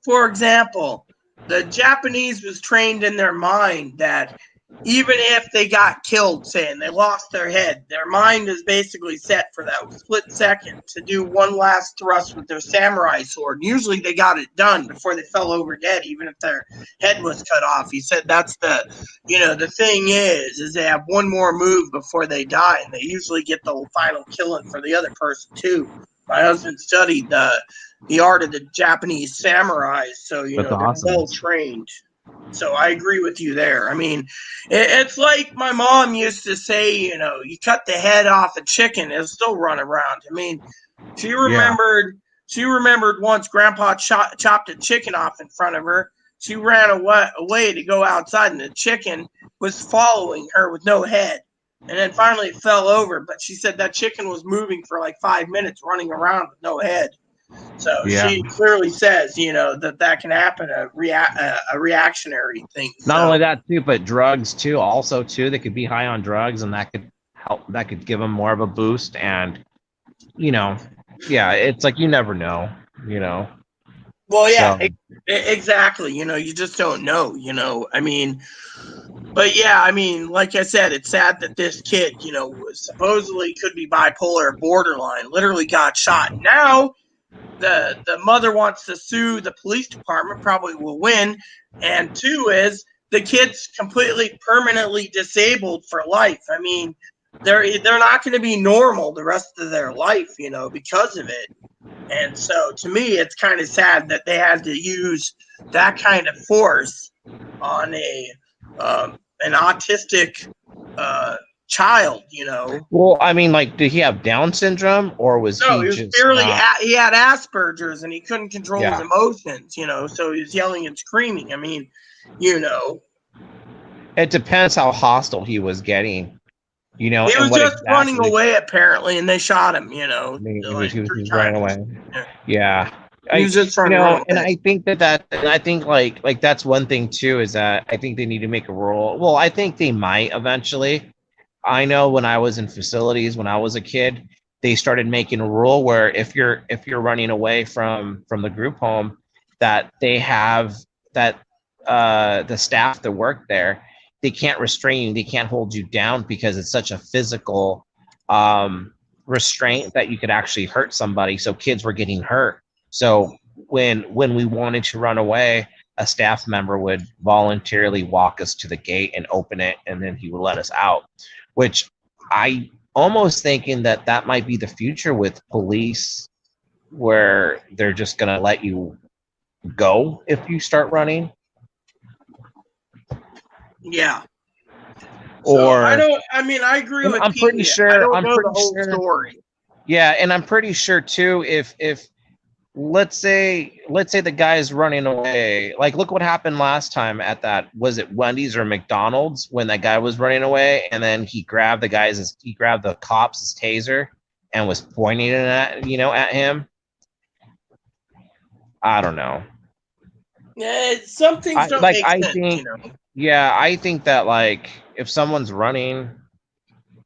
for example, the Japanese was trained in their mind that even if they got killed, say, and they lost their head, their mind is basically set for that split second to do one last thrust with their samurai sword. Usually they got it done before they fell over dead, even if their head was cut off. He said that's the thing is they have one more move before they die, and they usually get the final killing for the other person too. My husband studied the art of the Japanese samurais, so That's they're awesome. well trained. So I agree with you there. I mean, it's like my mom used to say, you cut the head off a chicken, it'll still run around. I mean, she remembered once Grandpa chopped a chicken off in front of her. She ran away to go outside, and the chicken was following her with no head. And then finally it fell over. But she said that chicken was moving for like 5 minutes, running around with no head. So she clearly says, that can happen, a reactionary thing. Not only that too, but drugs too. Also too, they could be high on drugs, and that could help. That could give them more of a boost. And it's like you never know. Well, yeah, so. Exactly. You just don't know. I mean, but yeah, I mean, like I said, it's sad that this kid, supposedly could be bipolar or borderline, literally got shot. Now the mother wants to sue the police department, probably will win. And 2 is the kid's completely permanently disabled for life. I mean, they're not going to be normal the rest of their life, because of it. And so to me, it's kind of sad that they had to use that kind of force on an autistic child, Well, I mean, like, did he have Down syndrome, or was he was just he had Asperger's, and he couldn't control his emotions, so he was yelling and screaming. I mean, it depends how hostile he was getting, he was just running away apparently, and they shot him, he was running away. He was just running away. And I think that and I think like that's one thing too, is that I think they need to make a rule. Well, I think they might eventually. I know when I was in facilities, when I was a kid, they started making a rule where if you're running away from the group home, that they have that the staff that work there, they can't restrain you, they can't hold you down, because it's such a physical restraint that you could actually hurt somebody. So kids were getting hurt. So when we wanted to run away, a staff member would voluntarily walk us to the gate and open it, and then he would let us out. Which I almost thinking that might be the future with police, where they're just going to let you go if you start running. Yeah. Or I agree with. I'm pretty sure. I don't know the whole story. Yeah, and I'm pretty sure too. If let's say the guy is running away, like look what happened last time at that, was it Wendy's or McDonald's, when that guy was running away, and then he grabbed the cop's taser and was pointing it at him. I don't know. Yeah, some things don't make sense. Yeah, I think that like if someone's running,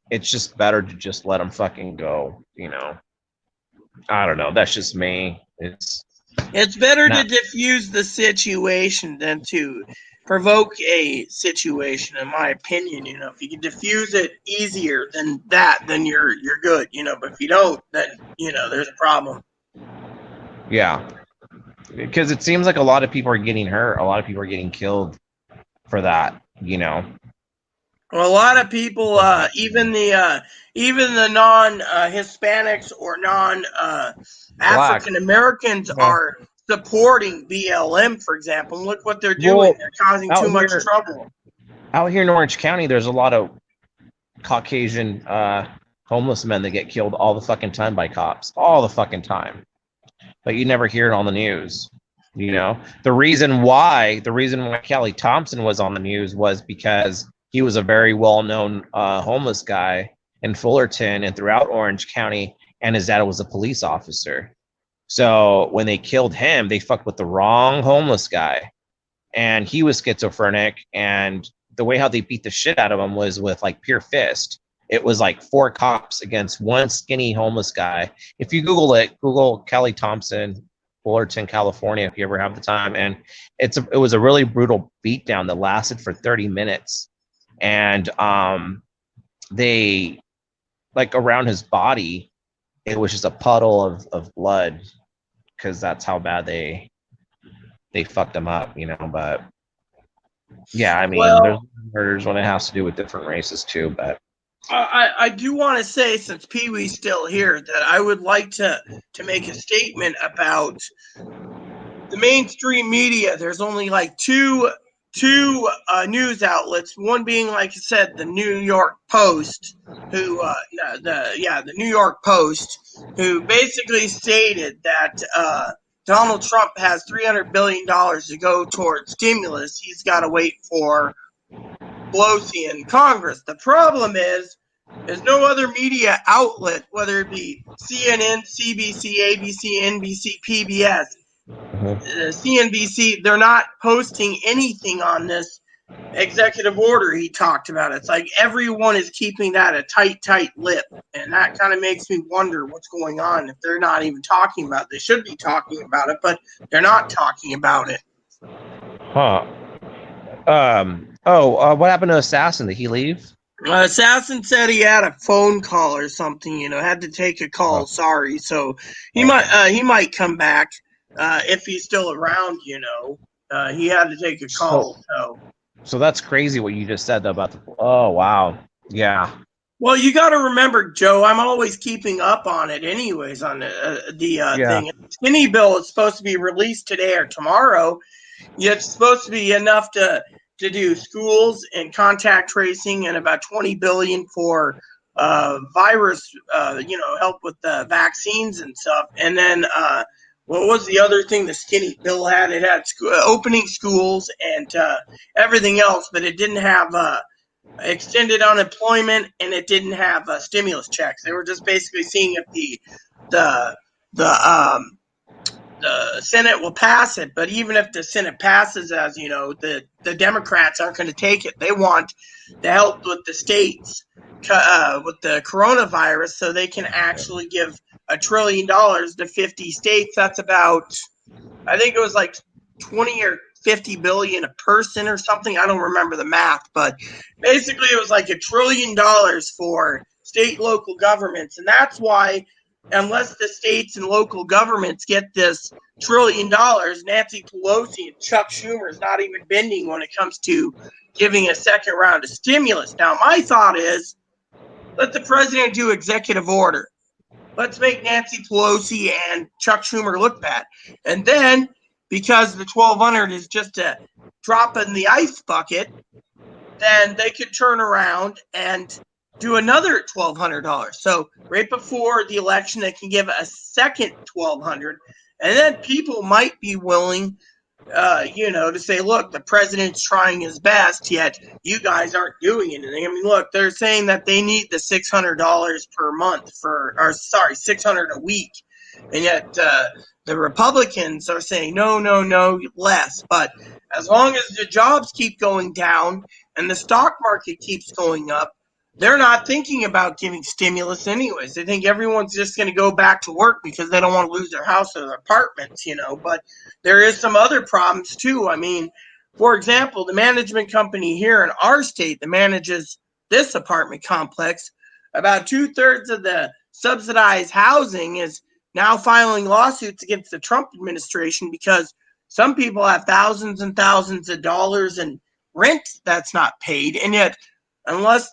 it's just better to just let them fucking go. I don't know. That's just me. It's better to diffuse the situation than to provoke a situation, in my opinion. If you can diffuse it easier than that, then you're good. But if you don't, then there's a problem. Yeah, because it seems like a lot of people are getting hurt. A lot of people are getting killed for that. Well, a lot of people, even the non Hispanics or non Black. African Americans Yeah. are supporting BLM, for example. And look what they're doing; Well, they're causing out too much here, trouble. out here in Orange County, there's a lot of Caucasian homeless men that get killed all the fucking time by cops, all the fucking time. But you never hear it on the news. You know, the reason why Kelly Thompson was on the news was because he was a very well-known homeless guy in Fullerton and throughout Orange County, and his dad was a police officer. So when they killed him, they fucked with the wrong homeless guy, and he was schizophrenic. And the way how they beat the shit out of him was with like pure fist. It was like 4 cops against one skinny homeless guy. If you Google it, Google Kelly Thompson, Fullerton, California, if you ever have the time. And it was a really brutal beatdown that lasted for 30 minutes. And they, like, around his body, it was just a puddle of blood, because that's how bad they fucked him up, you know. But yeah, I mean, there's Well, murders when it has to do with different races too. But I do want to say, since Pee Wee's still here, that I would like to make a statement about the mainstream media. There's only like two news outlets. One being, like I said, the New York Post, who the New York Post, who basically stated that Donald Trump has $300 billion to go towards stimulus. He's got to wait for Pelosi in Congress. The problem is there's no other media outlet, whether it be CNN, CBC, ABC, NBC, PBS, CNBC, they're not posting anything on this executive order he talked about. It's like everyone is keeping that a tight lip. And that kind of makes me wonder what's going on if they're not even talking about it. They should be talking about it, but they're not talking about it. huh? What happened to Assassin? Did he leave? Assassin said he had a phone call or something. Had to take a call. Oh. Sorry, so he Okay. might come back if he's still around. He had to take a call. So that's crazy what you just said about the. Oh wow, yeah. Well, you got to remember, Joe. I'm always keeping up on it, anyways. On the Yeah. thing, skinny bill is supposed to be released today or tomorrow. Yet it's supposed to be enough to do schools and contact tracing, and about $20 billion for virus, help with the vaccines and stuff. And then what was the other thing the skinny bill had? It had opening schools and everything else, but it didn't have extended unemployment, and it didn't have stimulus checks. They were just basically seeing if the Senate will pass it. But even if the Senate passes, as you know, the Democrats aren't going to take it. They want the help with the states with the coronavirus, so they can actually give $1 trillion to 50 states. That's about, I think it was like 20 or 50 billion a person or something. I don't remember the math, but basically it was like $1 trillion for state local governments. And that's why, unless the states and local governments get this $1 trillion, Nancy Pelosi and Chuck Schumer is not even bending when it comes to giving a second round of stimulus. Now, my thought is, let the president do executive order. Let's make Nancy Pelosi and Chuck Schumer look bad. And then, because the 1,200 is just a drop in the ice bucket, then they could turn around and do another $1,200. So right before the election, they can give a second 1,200, and then people might be willing, to say, look, the president's trying his best, yet you guys aren't doing anything. I mean, look, they're saying that they need the $600 per month $600 a week, and yet the Republicans are saying no, less. But as long as the jobs keep going down and the stock market keeps going up, they're not thinking about giving stimulus anyways. They think everyone's just going to go back to work because they don't want to lose their house or their apartments, But there is some other problems too. I mean, for example, the management company here in our state that manages this apartment complex, about 2/3 of the subsidized housing is now filing lawsuits against the Trump administration because some people have thousands and thousands of dollars in rent that's not paid, and yet unless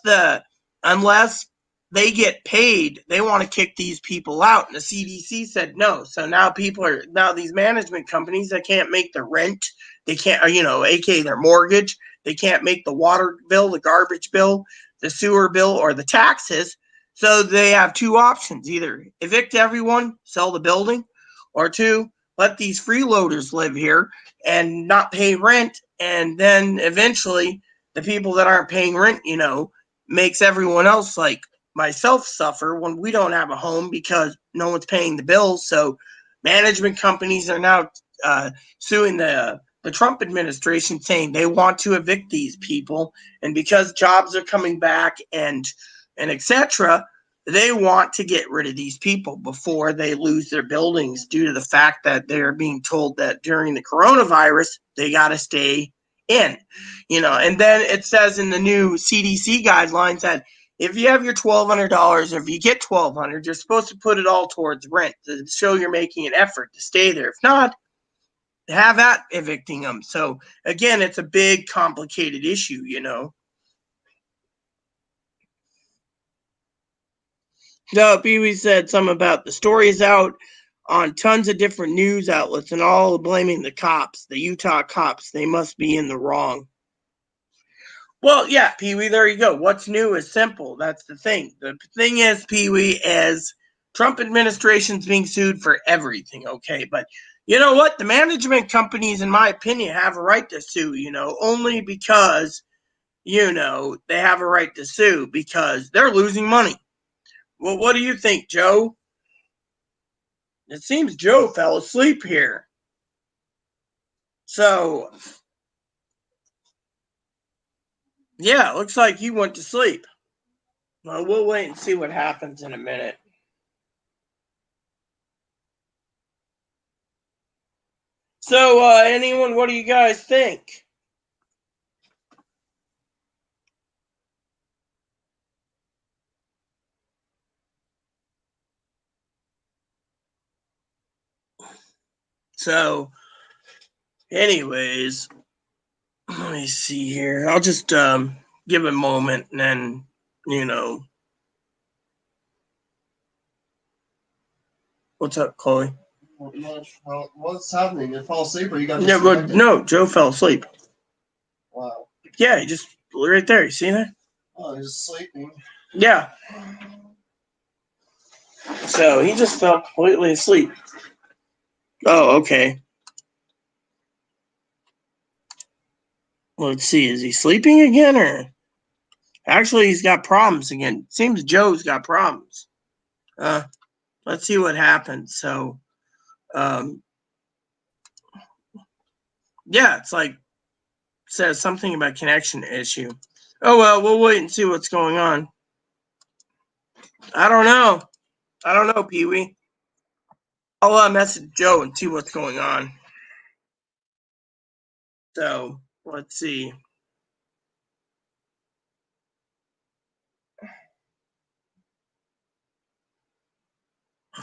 they get paid, they want to kick these people out. And the CDC said no. So now these management companies that can't make the rent, they can't, aka their mortgage, they can't make the water bill, the garbage bill, the sewer bill, or the taxes. So they have two options: either evict everyone, sell the building, or two, let these freeloaders live here and not pay rent. And then eventually the people that aren't paying rent, makes everyone else like myself suffer when we don't have a home because no one's paying the bills. So management companies are now suing the Trump administration, saying they want to evict these people, and because jobs are coming back and etc., they want to get rid of these people before they lose their buildings, due to the fact that they're being told that during the coronavirus they got to stay in. And then it says in the new CDC guidelines that if you have your $1,200, or if you get $1,200, you're supposed to put it all towards rent to show you're making an effort to stay there. If not, have at evicting them. So again, it's a big, complicated issue. So Pee Wee said something about the story is out on tons of different news outlets and all blaming the cops, the Utah cops. They must be in the wrong. Well, yeah, Pee Wee, there you go. What's new is simple. That's the thing. The thing is, Pee Wee, is Trump administration's being sued for everything, okay? But you know what? The management companies, in my opinion, have a right to sue, only because, they have a right to sue because they're losing money. Well, what do you think, Joe? It seems Joe fell asleep here. So, yeah, it looks like he went to sleep. Well, we'll wait and see what happens in a minute. So, anyone, what do you guys think? So, anyways, let me see here. I'll just give a moment and then, What's up, Chloe? What's happening? You fall asleep or you got Yeah, but no, Joe fell asleep. Wow. Yeah, he just right there. You see that? Oh, he's sleeping. Yeah. So he just fell completely asleep. Oh, okay. Let's see. Is he sleeping again, or actually he's got problems again? Seems Joe's got problems. Let's see what happens. So, yeah, it's like says something about connection issue. Oh well, we'll wait and see what's going on. I don't know, Pee Wee. I'll message Joe and see what's going on. So let's see.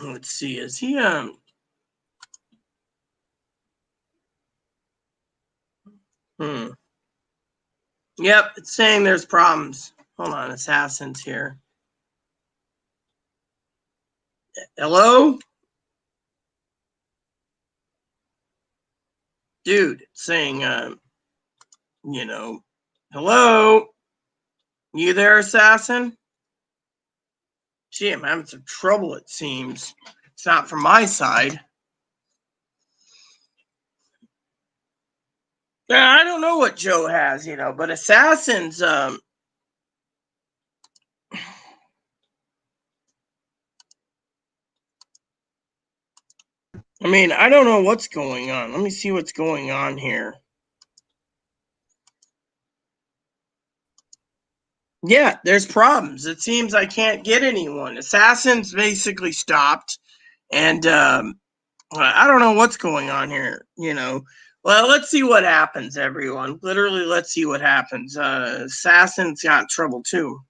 Let's see. Is he Yep, it's saying there's problems. Hold on, Assassin's here. Hello? Dude, it's saying hello? You there, Assassin? Gee, I'm having some trouble, it seems. It's not from my side. Yeah, I don't know what Joe has, but Assassin's I mean, I don't know what's going on. Let me see what's going on here. Yeah, there's problems. It seems I can't get anyone. Assassin's basically stopped, and I don't know what's going on here. Well, let's see what happens, everyone. Literally, let's see what happens. Assassin's got trouble too.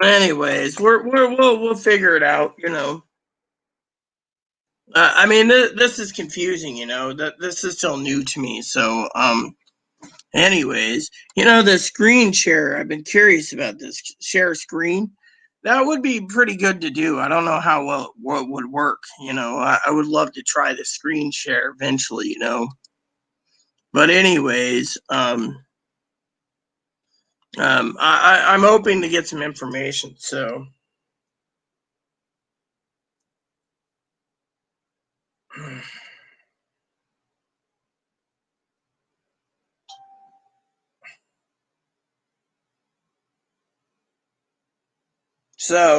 Anyways, we'll figure it out. I mean, this is confusing. That this is still new to me. So Anyways, the screen share, I've been curious about this share screen. That would be pretty good to do. I don't know how well what would work. I would love to try the screen share eventually. But anyways, I'm hoping to get some information. So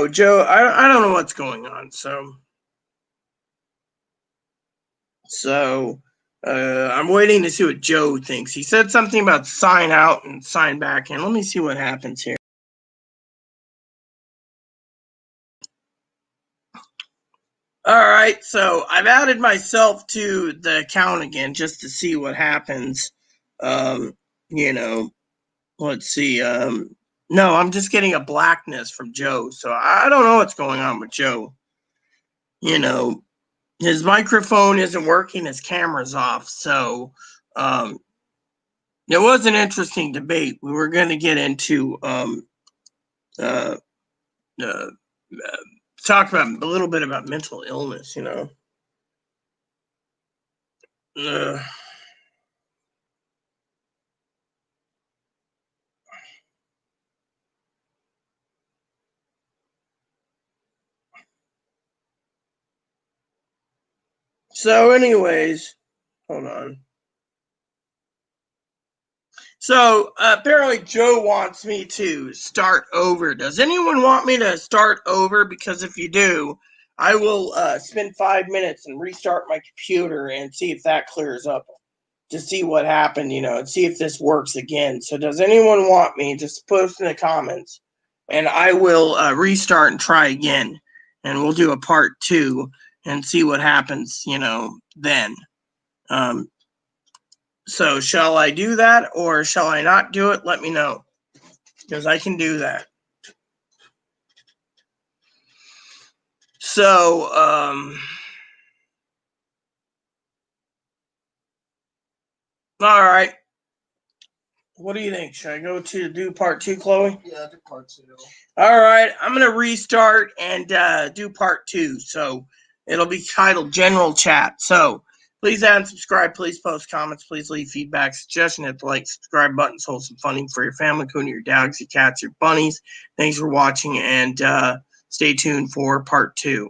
Joe, I don't know what's going on. So I'm waiting to see what Joe thinks. He said something about sign out and sign back in. Let me see what happens here. All right, so I've added myself to the account again just to see what happens. Let's see. No, I'm just getting a blackness from Joe, so I don't know what's going on with Joe. His microphone isn't working, his camera's off, so it was an interesting debate. We were going to get into talk about a little bit about mental illness. So, anyways, hold on. So apparently Joe wants me to start over. Does anyone want me to start over? Because if you do, I will spend 5 minutes and restart my computer and see if that clears up, to see what happened, and see if this works again. So does anyone want me? Just post in the comments, and I will restart and try again, and we'll do a part 2 and see what happens, then. So shall I do that or shall I not do it? Let me know, because I can do that. So, all right. What do you think? Should I go to do part 2, Chloe? Yeah, do part 2. All right. I'm going to restart and do part 2. So it'll be titled General Chat. So please add and subscribe. Please post comments. Please leave feedback, suggestion. Hit the like, subscribe button. Hold some funding for your family, including your dogs, your cats, your bunnies. Thanks for watching, and stay tuned for part 2.